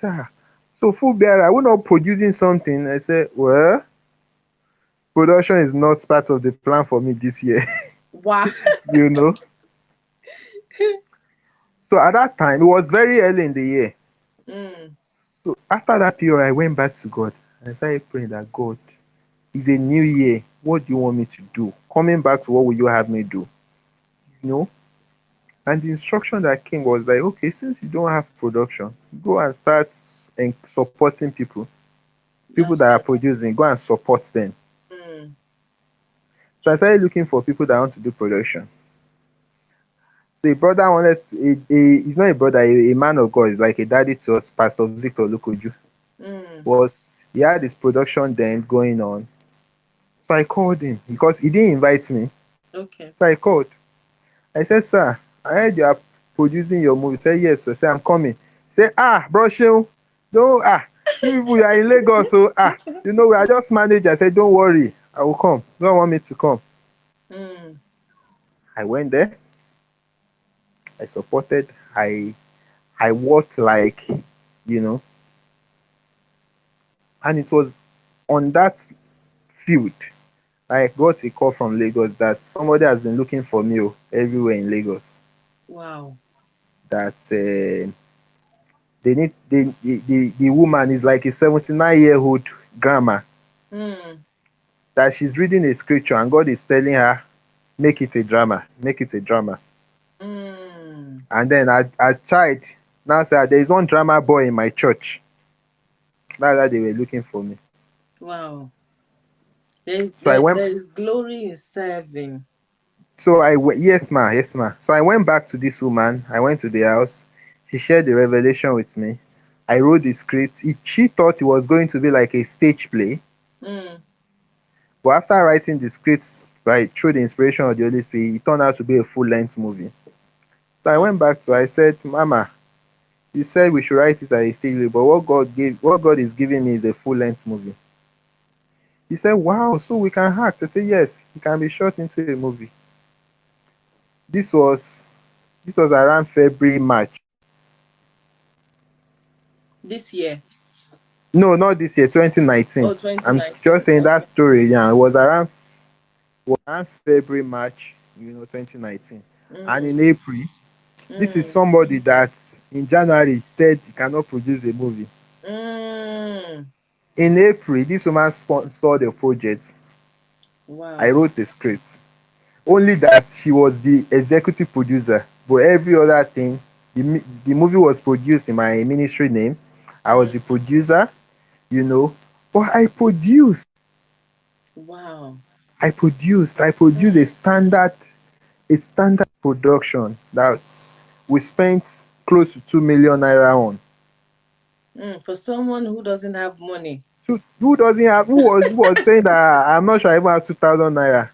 So full bearer, we're not producing something. I said, well, production is not part of the plan for me this year, Wow. you know. So at that time, it was very early in the year. Mm, So after that period, I went back to God and I started praying that God, it's a new year. What do you want me to do? Coming back to what will you have me do? You know? And the instruction that came was like, okay, since you don't have production, go and start supporting people that's that are true. producing, go and support them. Mm, So I started looking for people that want to do production. So a brother wanted he's not a brother, a man of God, is like a daddy to us, Pastor Victor Lukoju. mm. He had his production then going on. So I called him because he didn't invite me. Okay. So I called. I said, sir, I heard you are producing your movie. He said, yes, sir. I said, I'm coming. He said, bro, Shehu, don't you people you are in Lagos, so we are just managers. I said, don't worry, I will come. God want me to come. Mm, I went there, I supported, I worked like, you know, and it was on that field I got a call from Lagos that somebody has been looking for me everywhere in Lagos. wow. That they need the woman is like a 79-year-old grandma Mm, that she's reading a scripture and God is telling her, make it a drama, make it a drama. mm. And then a child now said, there is one drama boy in my church. That's why they were looking for me. Wow. There's So I there, went, there's glory in serving. so I went, yes, ma, yes, ma. So I went back to this woman. I went to the house. She shared the revelation with me. I wrote the script. She thought it was going to be like a stage play. Mm, But after writing the scripts by through the inspiration of the Holy Spirit, it turned out to be a full-length movie. So I mm. went back to her, I said, Mama, you said we should write it as a stage play, but what God is giving me is a full-length movie. He said, wow, so we can act. I said, yes, it can be shot into a movie. This was around February, March. This year. No, not this year, 2019. Oh, I'm just 2019. saying that Okay. story. Yeah, it was around February, March, 2019. And Mm, in April, this is mm, somebody that in January said he cannot produce a movie. mm. In April, this woman sponsored the project. I Wow. wrote the script. Only that she was the executive producer, but every other thing, the movie was produced in my ministry name. I was Mm, the producer, you know, but wow. I produced Mm, a standard production that we spent close to 2 million naira on. For someone who doesn't have money. So who was saying that I'm not sure I even have 2,000 naira?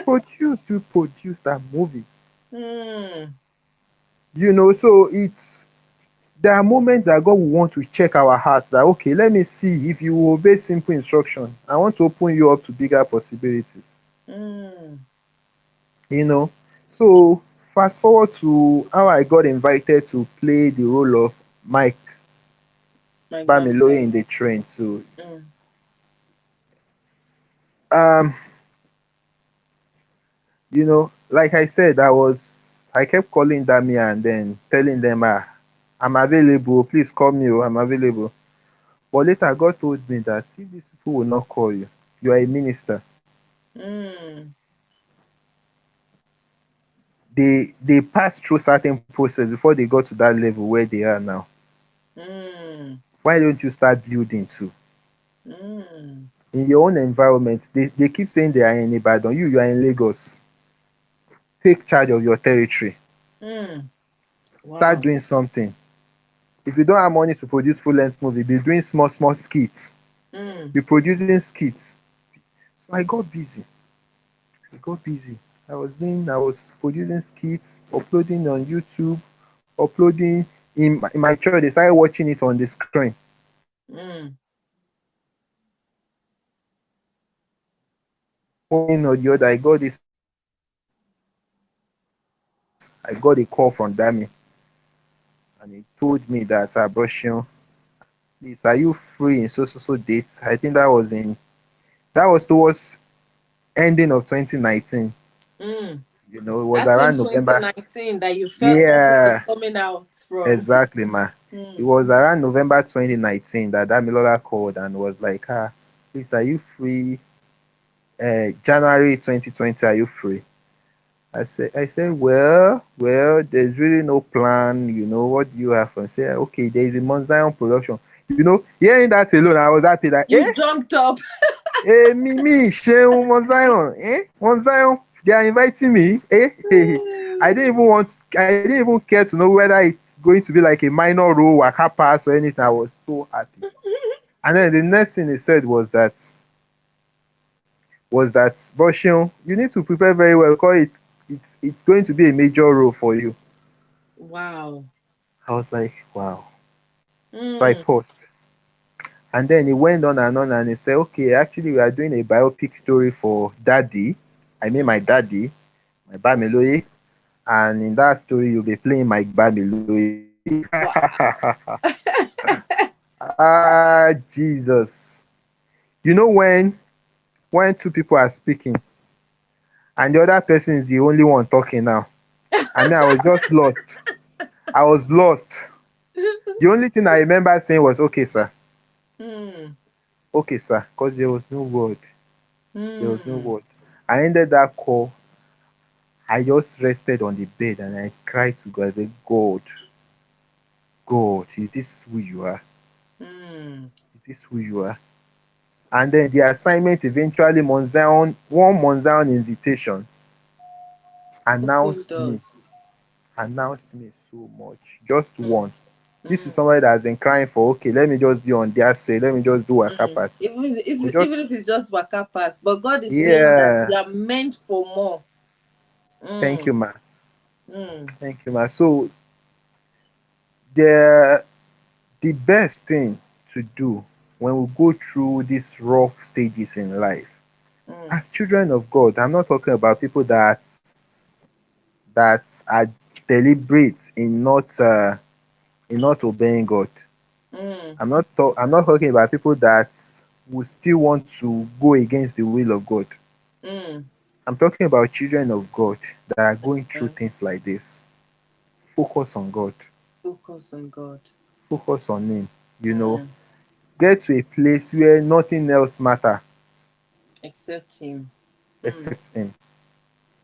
We produced that movie. Mm, So there are moments that God will want to check our hearts that, okay, let me see if you obey simple instruction. I want to open you up to bigger possibilities. mm. You know. So fast forward to how I got invited to play the role of Mike Mike Bamiloye in Bamileye. the train. So Mm, um, like I said, I kept calling Damia and then telling them, I'm available, please call me, I'm available. But later God told me that if these people will not call you, you are a minister. mm, They pass through certain process before they got to that level where they are now. mm, Why don't you start building too? mm, In your own environment, they keep saying they are in Ibadan, you are in Lagos. Take charge of your territory. mm. Start Wow. doing something. If you don't have money to produce full length movie, be doing small small skits. Mm, Be producing skits. So I got busy. I was producing skits, uploading on YouTube, uploading in my church. They started watching it on the screen. mm. One or the other, I got a call from Dami, and he told me that, Broshion, please, are you free in so dates? I think that was towards ending of 2019. Mm. It was That same around November. 2019 that you felt nothing was Yeah, coming out from. exactly, ma. It Mm, was around November 2019 that Damilola called and was like, please, are you free? January 2020, are you free? I said, well, there's really no plan. What do you have? And say, okay, there is a Mount Zion production. Hearing that alone, I was happy that, you jumped up. me, Shehu, Mount Zion, Mount Zion, they are inviting me, I didn't even care to know whether it's going to be like a minor role, waka pass or anything. I was so happy. And then the next thing he said was that Boshion, you need to prepare very well because it's going to be a major role for you. Wow. I was like, wow. So I Mm, paused. And then he went on and he said, okay, actually, we are doing a biopic story for Daddy. I mean, my mm. daddy, my Bamiloye. And in that story, you'll be playing Mike Bamiloye. Wow. Jesus. When two people are speaking and the other person is the only one talking now, I mean, I was just lost. I was lost. The only thing I remember saying was, okay, sir. Mm, Okay, sir. Because there was no word. There was no mm. word. I ended that call. I just rested on the bed and I cried to God. I said, God, is this who you are? Mm. Is this who you are? And then the assignment eventually, one Mount Zion invitation Open announced me, doors. so much. Just Mm, one. This is mm, somebody that has been crying for, okay, let me just be on their say, let me just do a mm. pass. Even if it's just waka pass, but God is saying that Yeah, you are meant for more. thank you, Mm, ma. mm, Thank you, ma. So the the best thing to do. when we go through these rough stages in life, Mm, as children of God, I'm not talking about people that are deliberate in not obeying God. mm, I'm not talking about people that will still want to go against the will of God. mm. I'm talking about children of God that are going through Right. things like this. Focus on God. Focus on God. Focus on Him. You know, Mm. get to a place where nothing else matters Accept Him. Mm, except Him.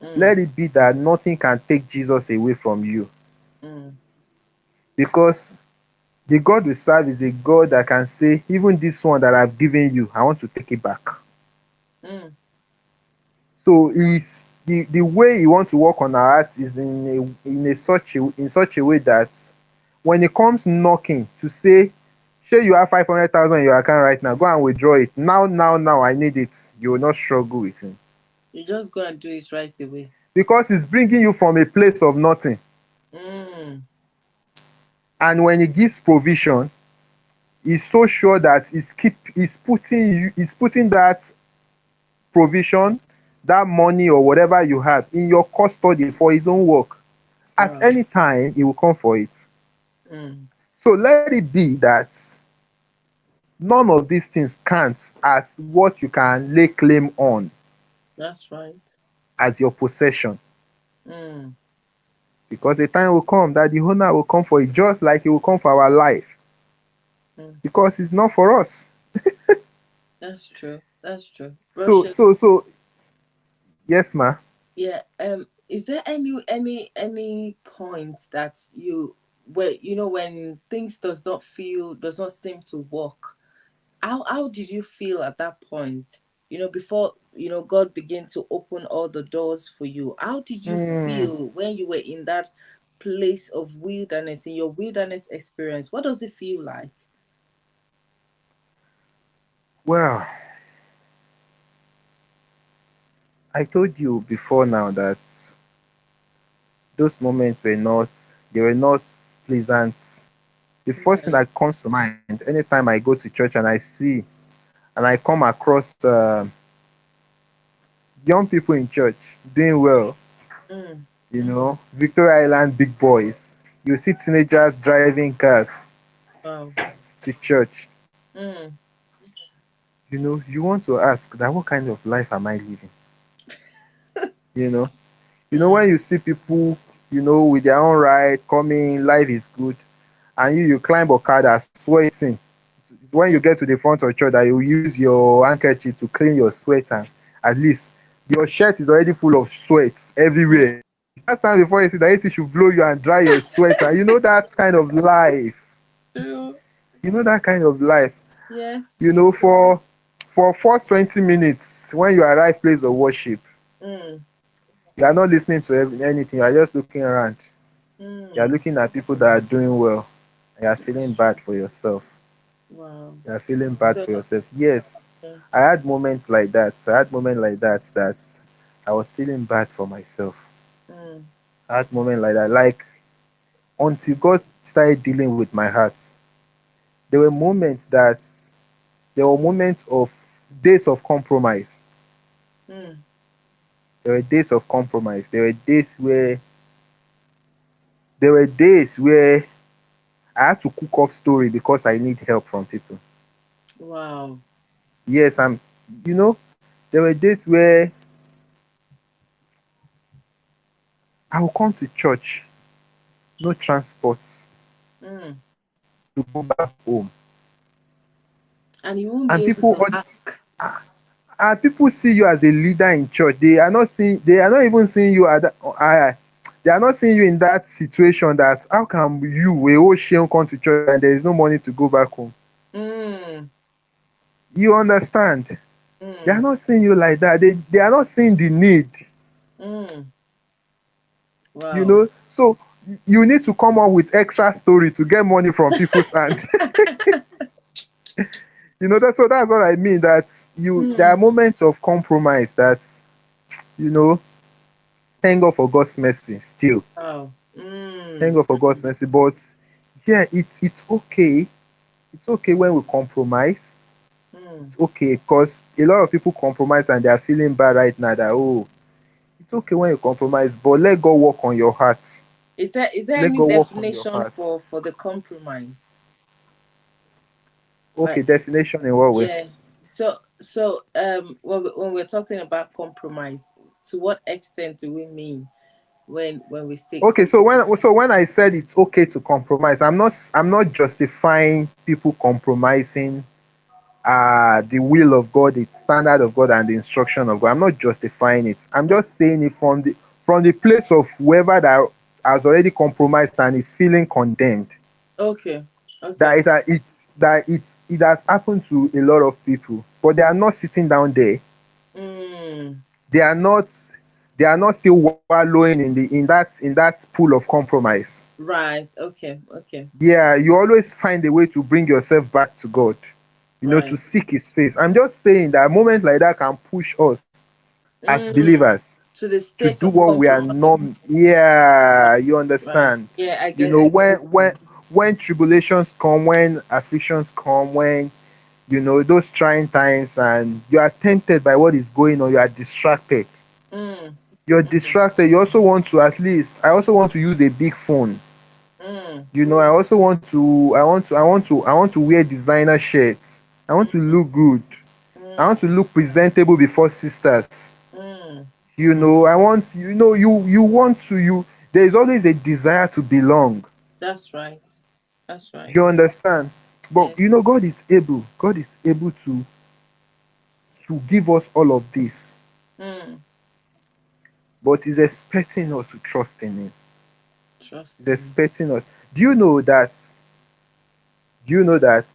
mm, Let it be that nothing can take Jesus away from you, mm, because the God we serve is a God that can say, even this one that I've given you, I want to take it back. mm. So is the way He wants to work on our hearts is in such a way that when He comes knocking to say, "Sure, you have 500,000 in your account right now. Go and withdraw it now, now, now. I need it." You will not struggle with Him, You just go and do it right away. because He's bringing you from a place of nothing. Mm, And when He gives provision, He's so sure that He's putting that provision, that money or whatever you have in your custody for His own work. At wow. any time, He will come for it. Mm, So let it be that none of these things count as what you can lay claim on that's right. as your possession. Mm, Because a time will come that the owner will come for it, just like He will come for our life. mm. Because it's not for us. That's true. That's true. So, Russia. so, so, yes, ma. Yeah. Is there any point that you where when things does not seem to work? How did you feel at that point? Before God began to open all the doors for you. How did you Mm, feel when you were in that place of wilderness, in your wilderness experience? What does it feel like? well, I told you before now that those moments were not pleasant. The first thing Yeah. that comes to mind anytime I go to church and I come across young people in church doing well, Mm, Victoria Island big boys. You see teenagers driving cars wow. to church. Mm, You want to ask that what kind of life am I living? You know, when mm, you see people, with their own ride coming, life is good, and you climb Okada sweating. It's when you mm. get to the front of church that you use your handkerchief to clean your sweat, and at least your shirt is already full of sweat everywhere. That's time before you see that AC should blow you and dry your sweat. And that kind of life. True. That kind of life. Yes. For first 20 minutes when you arrive place of worship, Mm, you are not listening to anything. You are just looking around. You are mm. looking at people that are doing well. And you are That's feeling bad true. for yourself. Wow. You are feeling bad So, for yourself. Yes, yeah. I had moments like that. I had moments like that I was feeling bad for myself. Mm, I had moments like that. Like, until God started dealing with my heart, there were moments that there were moments of days of compromise. mm. There were days of compromise. There were days where I had to cook up story because I need help from people. Wow. Yes, you know, there were days where I will come to church, no transport Mm. to go back home, And you won't be and able people to ask. and people see you as a leader in church. They are not even seeing you they are not seeing you in that situation that how can you, a whole shame, come to church and there is no money to go back home. Mm, You understand? They are mm, not seeing you like that. They are not seeing the need. mm. Wow. So you need to come up with extra story to get money from people's hand. That's what I mean. That there are Mm. moments of compromise that you know. Thank God for God's mercy. Still, Wow. thank Mm. God for God's mercy. But yeah, it's okay. It's okay when we compromise. Mm. It's okay because a lot of people compromise and they are feeling bad right now that, oh, it's okay when you compromise, but let God work on your heart. Is there Let any God work on your definition heart. for the compromise? Okay, Like, definition in what way? yeah. When we're talking about compromise, to what extent do we mean when we say Okay, compromise? so when I said it's okay to compromise, I'm not justifying people compromising the will of God, the standard of God, and the instruction of God. I'm not justifying it. I'm Okay. just saying it from the place of whoever that has already compromised and is feeling condemned. Okay. Okay. That it has happened to a lot of people, but they are not sitting down there. Mm. They are not they are not still wallowing in that pool of compromise. Right. Okay. Okay. Yeah, you always find a way to bring yourself back to God, to Right. seek His face. I'm just saying that moments like that can push us as Mm. believers To the to state do of what we are not. compromise. Yeah, you Right. understand. Yeah, I You get. know, I get you. when tribulations come, when afflictions come, when those trying times, and you are tempted by what is going on, you are distracted. Mm. You're Mm. distracted. You also want to at least. I also want to use a big phone. Mm. I also want to. I want to wear designer shirts. I want to Mm. look good. I want Mm. to look presentable before sisters. Mm. I want. You want to. There is always a desire to belong. That's right. That's right. You understand? But Yes. God is able. God is able to give us all of this. Mm. But He's expecting us to trust in Him. Trust He's him. expecting us. Do you know that? Do you know that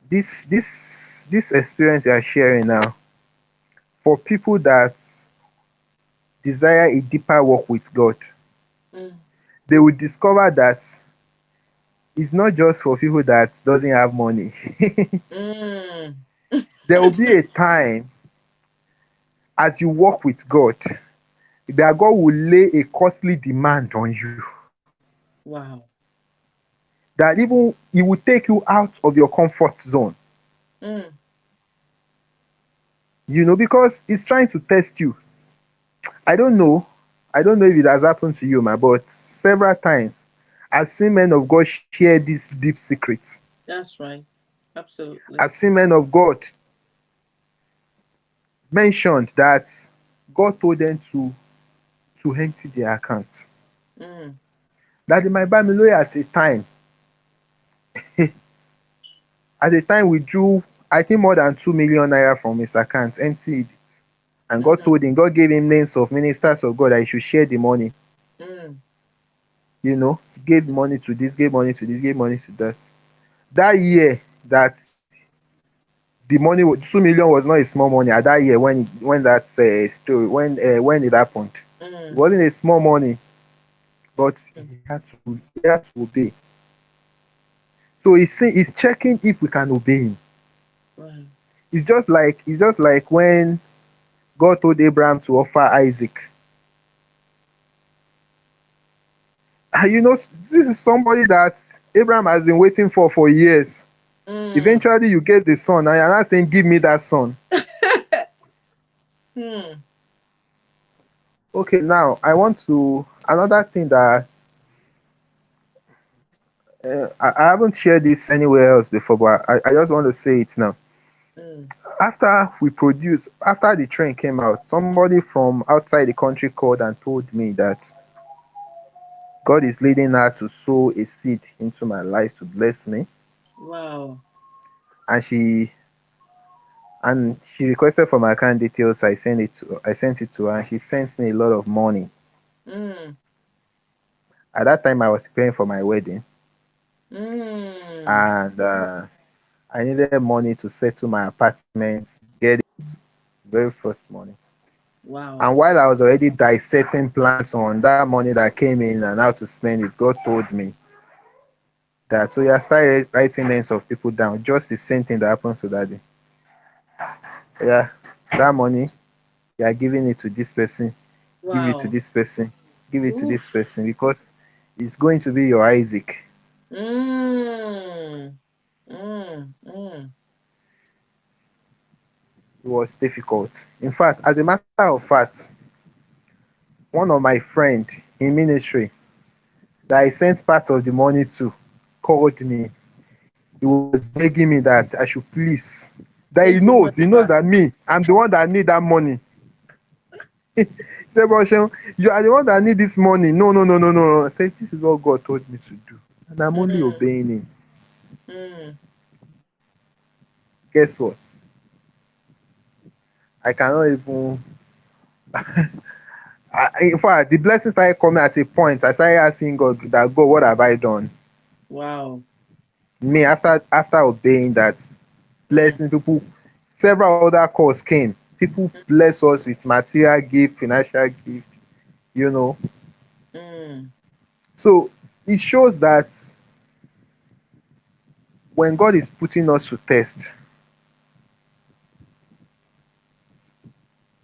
this experience you are sharing now, for people that desire a deeper walk with God, Mm. they will discover that it's not just for people that doesn't have money. Mm. There will be a time as you walk with God that God will lay a costly demand on you. Wow. That even He will take you out of your comfort zone. Mm. Because He's trying to test you. I don't know. I don't know if it has happened to you, but several times I've seen men of God share these deep secrets. That's right. I've Absolutely. seen men of God mentioned that God told them to empty their accounts. Mm. That they might buy me lawyer at a time withdrew, I think more than 2 million naira from his account, emptied it. And Mm. God gave him names of ministers of God that he should share the money. Mm. He gave money to this, gave money to this, gave money to that. That year that the money 2 million was not a small money at that year when that story when it happened. It Mm. wasn't a small money, but he had to obey. So he's checking if we can obey him. Right. It's just like when God told Abraham to offer Isaac. And this is somebody that Abraham has been waiting for years. Mm. Eventually, you get the son, and you're not saying, "Give me that son." Hmm. Okay, now I want to another thing that I haven't shared this anywhere else before, but I just want to say it now. Mm. After the train came out, somebody from outside the country called and told me that God is leading her to sow a seed into my life to bless me, Wow. and she requested for my account details. I sent it to her, and she sent me a lot of money. Mm. At that time, I was preparing for my wedding, Mm. and I needed money to settle my apartment, get it very first money. Wow. And while I was already dissecting plans on that money that came in and how to spend it, God told me that, so yeah, started writing names of people down. Just the same thing that happened to that day. Yeah, that money, you are giving it to this person, give it to Wow. this person, give it to this Oof. person, because it's going to be your Isaac. Mm. Mm. Mm. It was difficult. In fact, as a matter of fact, one of my friend in ministry that I sent part of the money to called me. He was begging me that I should please. That Take the he money knows back. that me, I'm the one that need that money. He said, "But Seun, you are the one that need this money. No, no, no, no, no." I said, "This is what God told me to do, and I'm only Mm, obeying Him." mm, Guess what? I cannot even. In fact, the blessings started coming at a point. I started asking God that, God, what have I done? wow. Me, after obeying that, Mm, blessing people, several other calls came. People bless us with material gift, financial gift, you know. mm, So it shows that when God is putting us to test,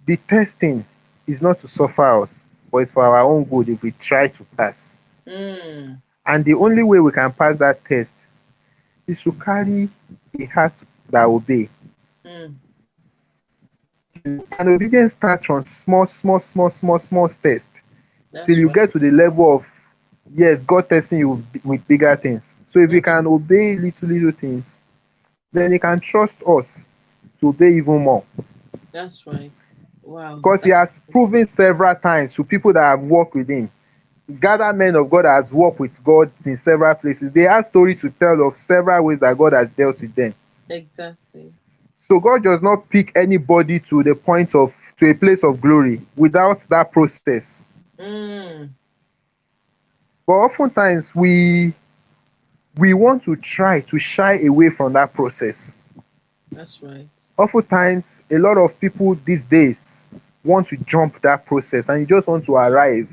the testing is not to suffer us, but it's for our own good if we try to pass. mm, And the only way we can pass that test is to carry a heart that obey. mm. And obedience starts from small steps till That's you get right. to the level of, yes, God testing you with bigger things. So if we Mm, can obey little things, then He can trust us to obey even more. that's right. Wow. Because He That's has proven several times to people that have worked with Him. Gather men of God has worked with God in several places. They have stories to tell of several ways that God has dealt with them. exactly. So God does not pick anybody to the point of to a place of glory without that process. Mm, But oftentimes we want to try to shy away from that process. that's right. Oftentimes, a lot of people these days want to jump that process and you just want to Mm, arrive.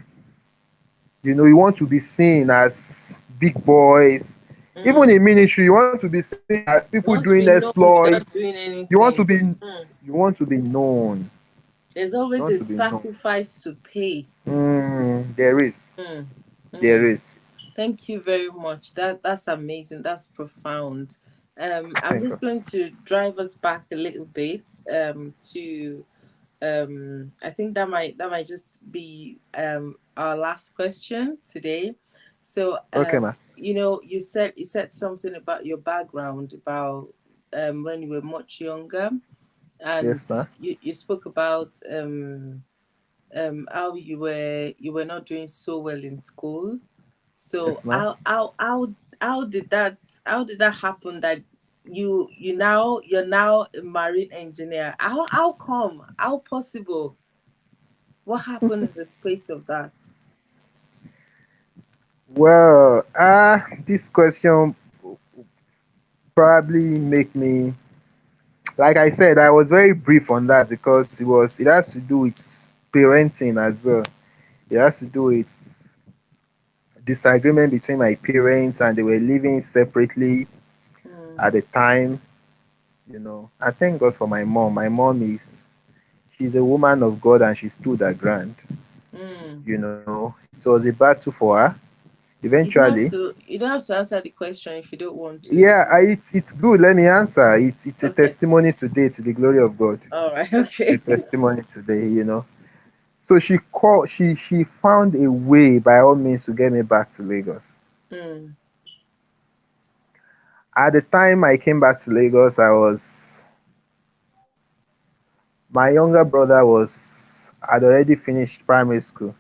You want to be seen as big boys. Even mm. in ministry, you want to be seen as people You want doing to be known without exploits. doing You want to anything. be Mm. you want to be known. There's You always want a to be known. sacrifice to pay. There is. Mm, There mm. is. Thank you very much. That's amazing. That's profound. I'm Thank just you. going to drive us back a little bit to I think that might just be our last question today. So Okay, ma. you said something about your background about when you were much younger, and Yes, ma. you spoke about how you were not doing so well in school. So Yes, ma. how did that happen that you're now a marine engineer? How come? How possible? What happened in the space of that? Well, this question probably make me, like I said, I was very brief on that because it has to do with parenting as well. It has to do with disagreement between my parents and they were living separately Mm, at the time. I thank God for my mom. My mom she's a woman of God and she stood her ground. mm. It was a battle for her. You don't have Eventually, to. You don't have to answer the question if you don't want to. yeah, it's good. Let me answer. It's a Okay. testimony today to the glory of God. All right. It's a Okay. testimony today. So she found a way by all means to get me back to Lagos. Mm, At the time I came back to Lagos, my younger brother was had already finished primary school.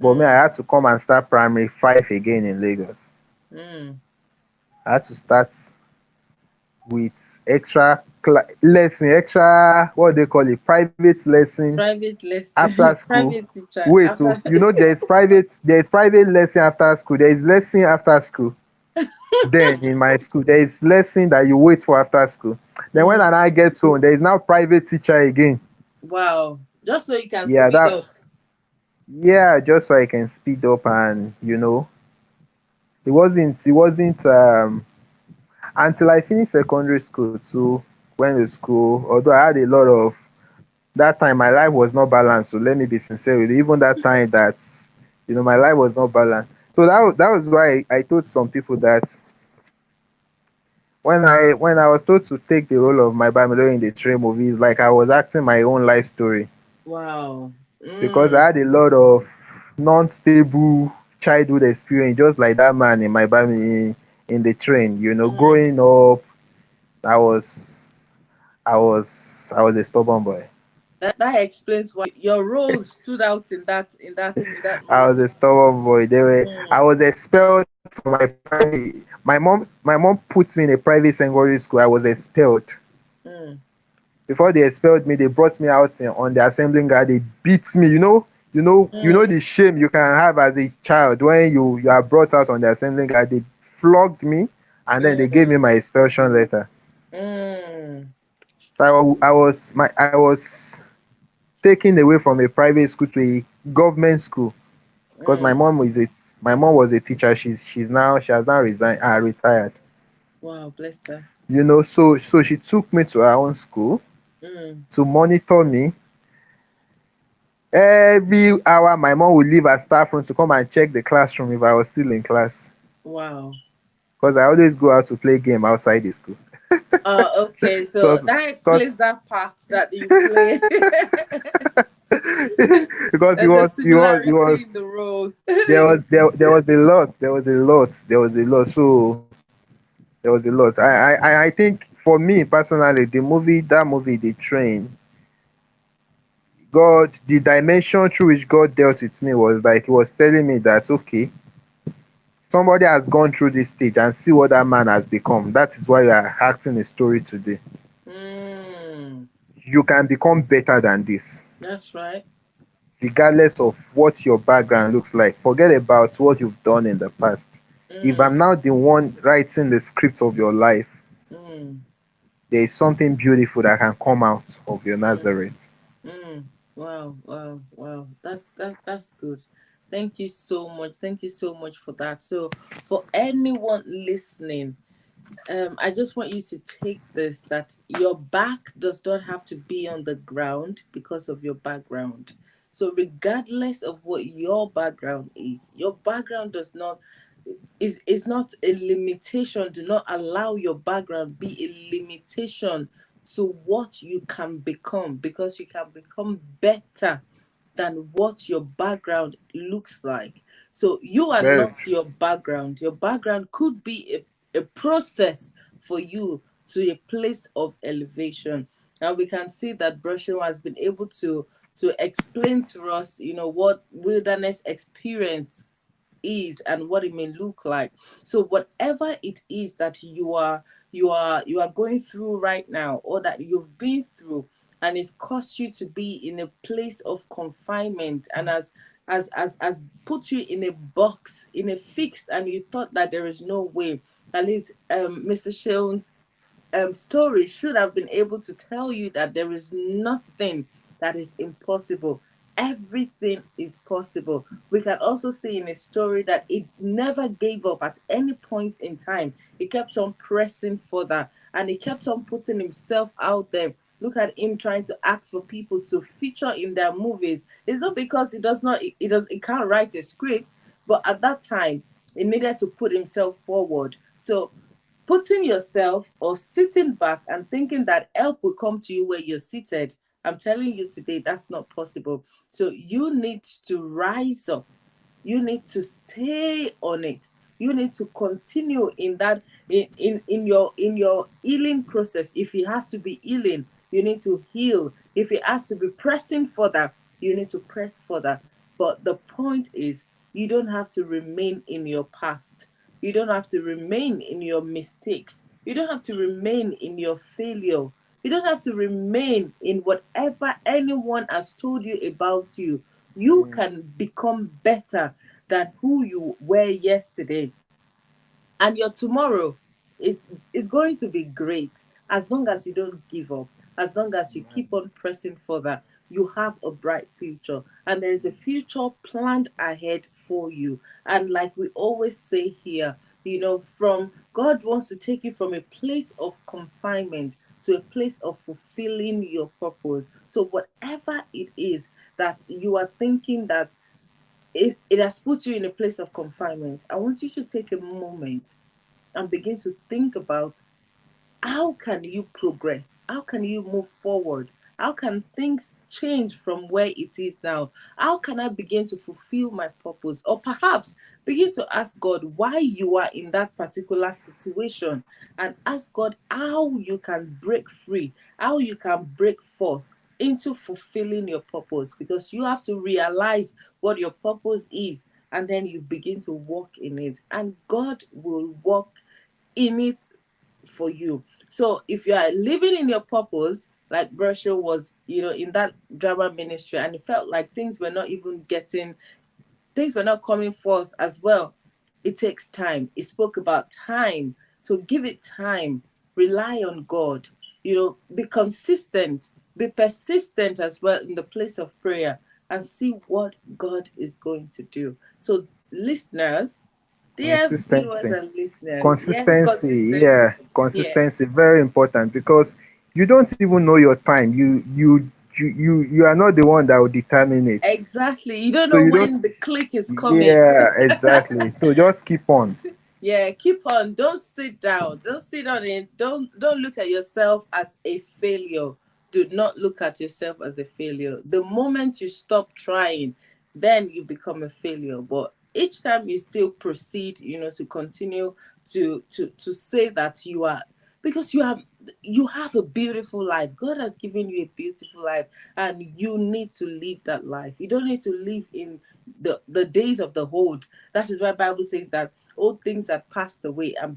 But me, I mm, had to come and start primary five again in Lagos. mm. I had to start with lesson, extra what they call it, private lesson Private after lesson. school. Private teacher. Wait, so After. there is private lesson after school. There is lesson after school. Then in my school, there is lesson that you wait for after school. Then when Mm, I get home, there is now private teacher again. wow. Just so you can Yeah, speed that up. yeah, just so I can speed up and it wasn't until I finished secondary school too, went to school, although I had a lot of that time my life was not balanced. So let me be sincere with you. Even that time that my life was not balanced. So that was why I told some people that when I was told to take the role of my Bamilo in the Train movie, it's like I was acting my own life story Wow. because I had a lot of non-stable childhood experience, just like that man in my Bami in the Train. Mm. Growing up, I was I was a stubborn boy. That explains why your role stood out in that I was movie. a stubborn boy. Mm. I was expelled from my private. My mom put me in a private secondary school. I was expelled. Mm. Before they expelled me, they brought me out on the assembling ground. They beat me. You know Mm. the shame you can have as a child when you are brought out on the assembling ground. They flogged me, and then they gave me Mm. my expulsion letter. Mm. So I was taken away from a private school to a government school because Mm. my mom was a teacher. She has now resigned, retired. Wow, bless her. So she took me to her own school Mm. to monitor me. Every hour, my mom would leave her staff room to come and check the classroom if I was still in class. Wow. Because I always go out to play game outside the school. Okay, so Because that because explains that part that you play. because There's a similarity in the role. there was a lot. So there was a lot. I think for me personally, that movie, The Train, God, the dimension through which God dealt with me was like He was telling me that, okay, somebody has gone through this stage and see what that man has become. That is why you are acting a story today. Mm, You can become better than this, that's right. regardless of what your background looks like. Forget about what you've done in the past. If I'm Mm, now the one writing the script of your life, mm, there is something beautiful that can come out of your mm, Nazareth. mm. Wow, wow, wow. That's good. Thank you so much. Thank you so much for that. So, for anyone listening, I just want you to take this, that your back does not have to be on the ground because of your background. So regardless of what your background is, your background does not is not a limitation. Do not allow your background be a limitation to what you can become, because you can become better than what your background looks like. So you are Very not true. your background. Your background could be a process for you to a place of elevation. And we can see that Brosho has been able to explain to us, what wilderness experience is and what it may look like. So whatever it is that you are going through right now, or that you've been through, and it's caused you to be in a place of confinement, and as put you in a box, in a fix, and you thought that there is no way. At least Mr. Shill's story should have been able to tell you that there is nothing that is impossible. Everything is possible. We can also see in a story that it never gave up at any point in time. He kept on pressing further, and he kept on putting himself out there. Look at him trying to ask for people to feature in their movies. It's not because he can't write a script, but at that time he needed to put himself forward. So putting yourself or sitting back and thinking that help will come to you where you're seated, I'm telling you today, that's not possible. So you need to rise up. You need to stay on it. You need to continue in that, in your healing process. If it has to be healing, you need to heal. If it has to be pressing further, you need to press further. But the point is, you don't have to remain in your past. You don't have to remain in your mistakes. You don't have to remain in your failure. You don't have to remain in whatever anyone has told you about you. You Mm. can become better than who you were yesterday. And your tomorrow is going to be great, as long as you don't give up, as long as you keep on pressing further. You have a bright future, and there is a future planned ahead for you. And like we always say here, from God wants to take you from a place of confinement to a place of fulfilling your purpose. So whatever it is that you are thinking that it has put you in a place of confinement, I want you to take a moment and begin to think about how can you progress? How can you move forward? How can things change from where it is now? How can I begin to fulfill my purpose? Or perhaps begin to ask God why you are in that particular situation, and ask God how you can break free, how you can break forth into fulfilling your purpose, because you have to realize what your purpose is, and then you begin to walk in it, and God will walk in it for you. So if you are living in your purpose, like Brasher was, in that drama ministry, and it felt like things were not coming forth as well. It takes time. It spoke about time. So give it time. Rely on God. Be consistent. Be persistent as well in the place of prayer, and see what God is going to do. So, listeners, dear viewers Consistency. and listeners, yeah, Consistency, consistency. yeah, Yeah, consistency, very important, because you don't even know your time. You are not the one that will determine it. exactly. You don't So know you don't. when the click is coming. Yeah, exactly. So just keep on. Yeah, keep on. Don't sit down. Don't sit on it. Don't look at yourself as a failure. Do not look at yourself as a failure. The moment you stop trying, then you become a failure. But each time you still proceed, to continue to say that you are, because you have a beautiful life. God has given you a beautiful life, and you need to live that life. You don't need to live in the days of the old. That is why Bible says that all things had passed away, and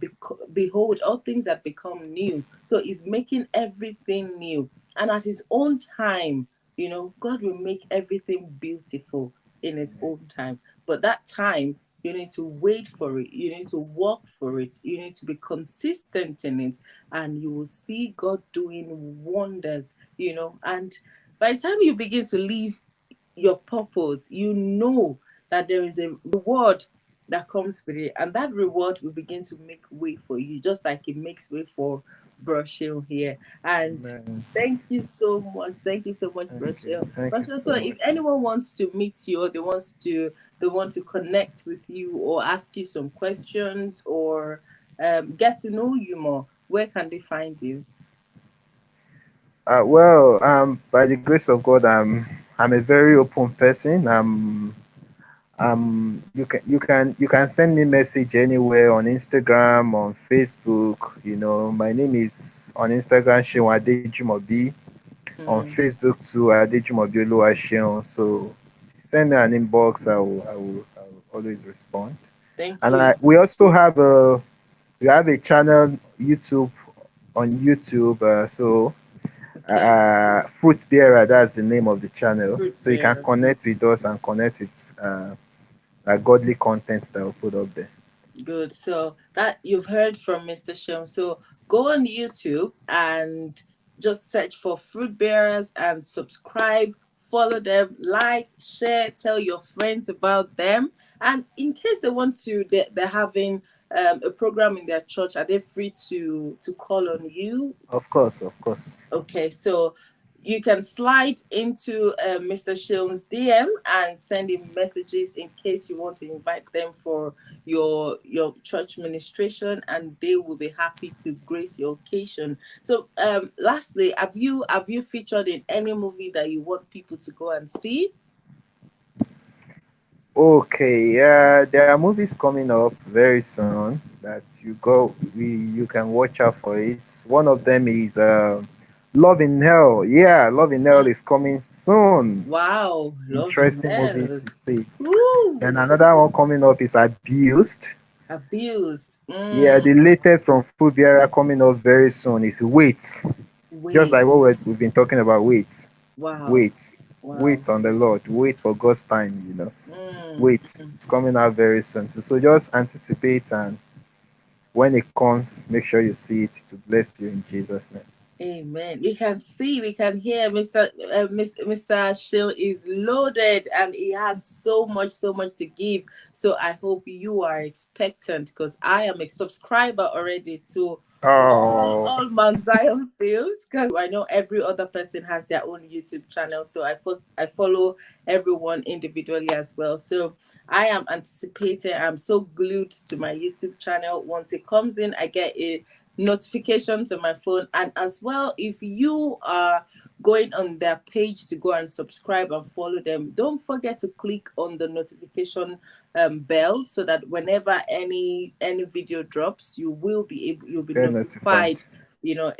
behold, all things had become new. So he's making everything new, and at his own time, God will make everything beautiful in his own time. But that time, you need to wait for it. You need to work for it. You need to be consistent in it, and you will see God doing wonders. And by the time you begin to live your purpose, that there is a reward that comes with it, and that reward will begin to make way for you, just like it makes way for Brushel here. And Man, thank you so much, thank you. Brushel. Thank you Brushel, so so if much. anyone wants to meet you, or they want to connect with you, or ask you some questions, or get to know you more, where can they find you? Well, by the grace of God, I'm a very open person. You can send me message anywhere on Instagram, on Facebook. My name is on Instagram Sheon Adejumobi, on Mm, Facebook too Adejumobi Oluwaseun. So send me an inbox. I will always respond. thank And you. we have a channel YouTube on YouTube. So Okay. Fruit Bearer, that's the name of the channel. Fruit So you can bearer. connect with us and connect with godly content that we'll put up there. Good. So that you've heard from Mr. Shem. So go on YouTube and just search for Fruit Bearers and subscribe, follow them, like, share, tell your friends about them. And in case they want to, they're having a program in their church, are they free to call on you? Of course, of course. Okay, so you can slide into Mr. Shill's DM and send him messages in case you want to invite them for your church ministration, and they will be happy to grace your occasion. So, lastly, have you featured in any movie that you want people to go and see? Okay, there are movies coming up very soon that you can watch out for it. One of them is Love in Hell. Yeah, Love in Hell Mm, is coming soon. wow, Love in Interesting movie Hell. to see. Woo! Then another one coming up is Abused. Abused. Yeah, the latest from Food Bearer coming up very soon is Wait. Just like Wait. what we've been talking about. Wait, Wow. wait, Wow. wait on the Lord. Wait for God's time. Mm. Wait, it's coming out very soon. So just anticipate, and when it comes, make sure you see it to bless you in Jesus' name. Amen. We can see, we can hear Mr. Shill is loaded, and he has so much to give. So I hope you are expectant, because I am a subscriber already to Oh, all Mount Zion Fields, because I know every other person has their own YouTube channel. So I follow everyone individually as well. So I am anticipating. I'm so glued to my YouTube channel. Once it comes in, I get it notifications on my phone. And as well, if you are going on their page to go and subscribe and follow them, don't forget to click on the notification bell, so that whenever any video drops, you'll be Get notified. notified,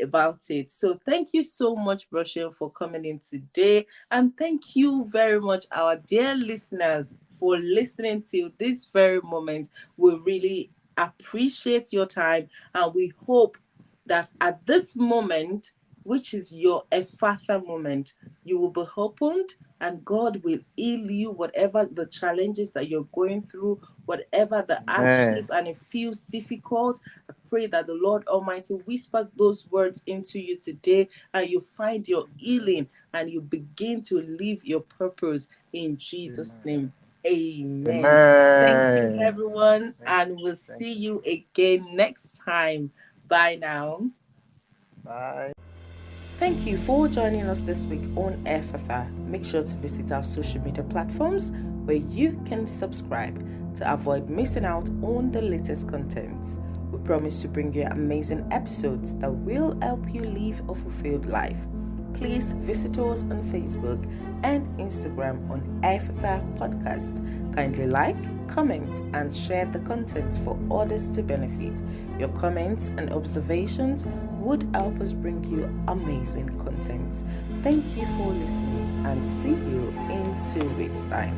about it. So thank you so much, Rochelle, for coming in today. And thank you very much, our dear listeners, for listening till this very moment. We really appreciate your time, and we hope that at this moment, which is your Ephphatha moment, you will be opened, and God will heal you, whatever the challenges that you're going through, whatever the hardship, Amen. and it feels difficult. I pray that the Lord Almighty whisper those words into you today, and you find your healing, and you begin to live your purpose in Jesus' Amen. name. Amen. Thank you, Amen. everyone, Thank and you. we'll Thank see you. you again next time. Bye now. Bye. Thank you for joining us this week on Ephphatha. Make sure to visit our social media platforms where you can subscribe to avoid missing out on the latest contents. We promise to bring you amazing episodes that will help you live a fulfilled life. Please visit us on Facebook and Instagram on Ephphatha Podcast. Kindly like, comment, and share the content for others to benefit. Your comments and observations would help us bring you amazing content. Thank you for listening, and see you in 2 weeks' time.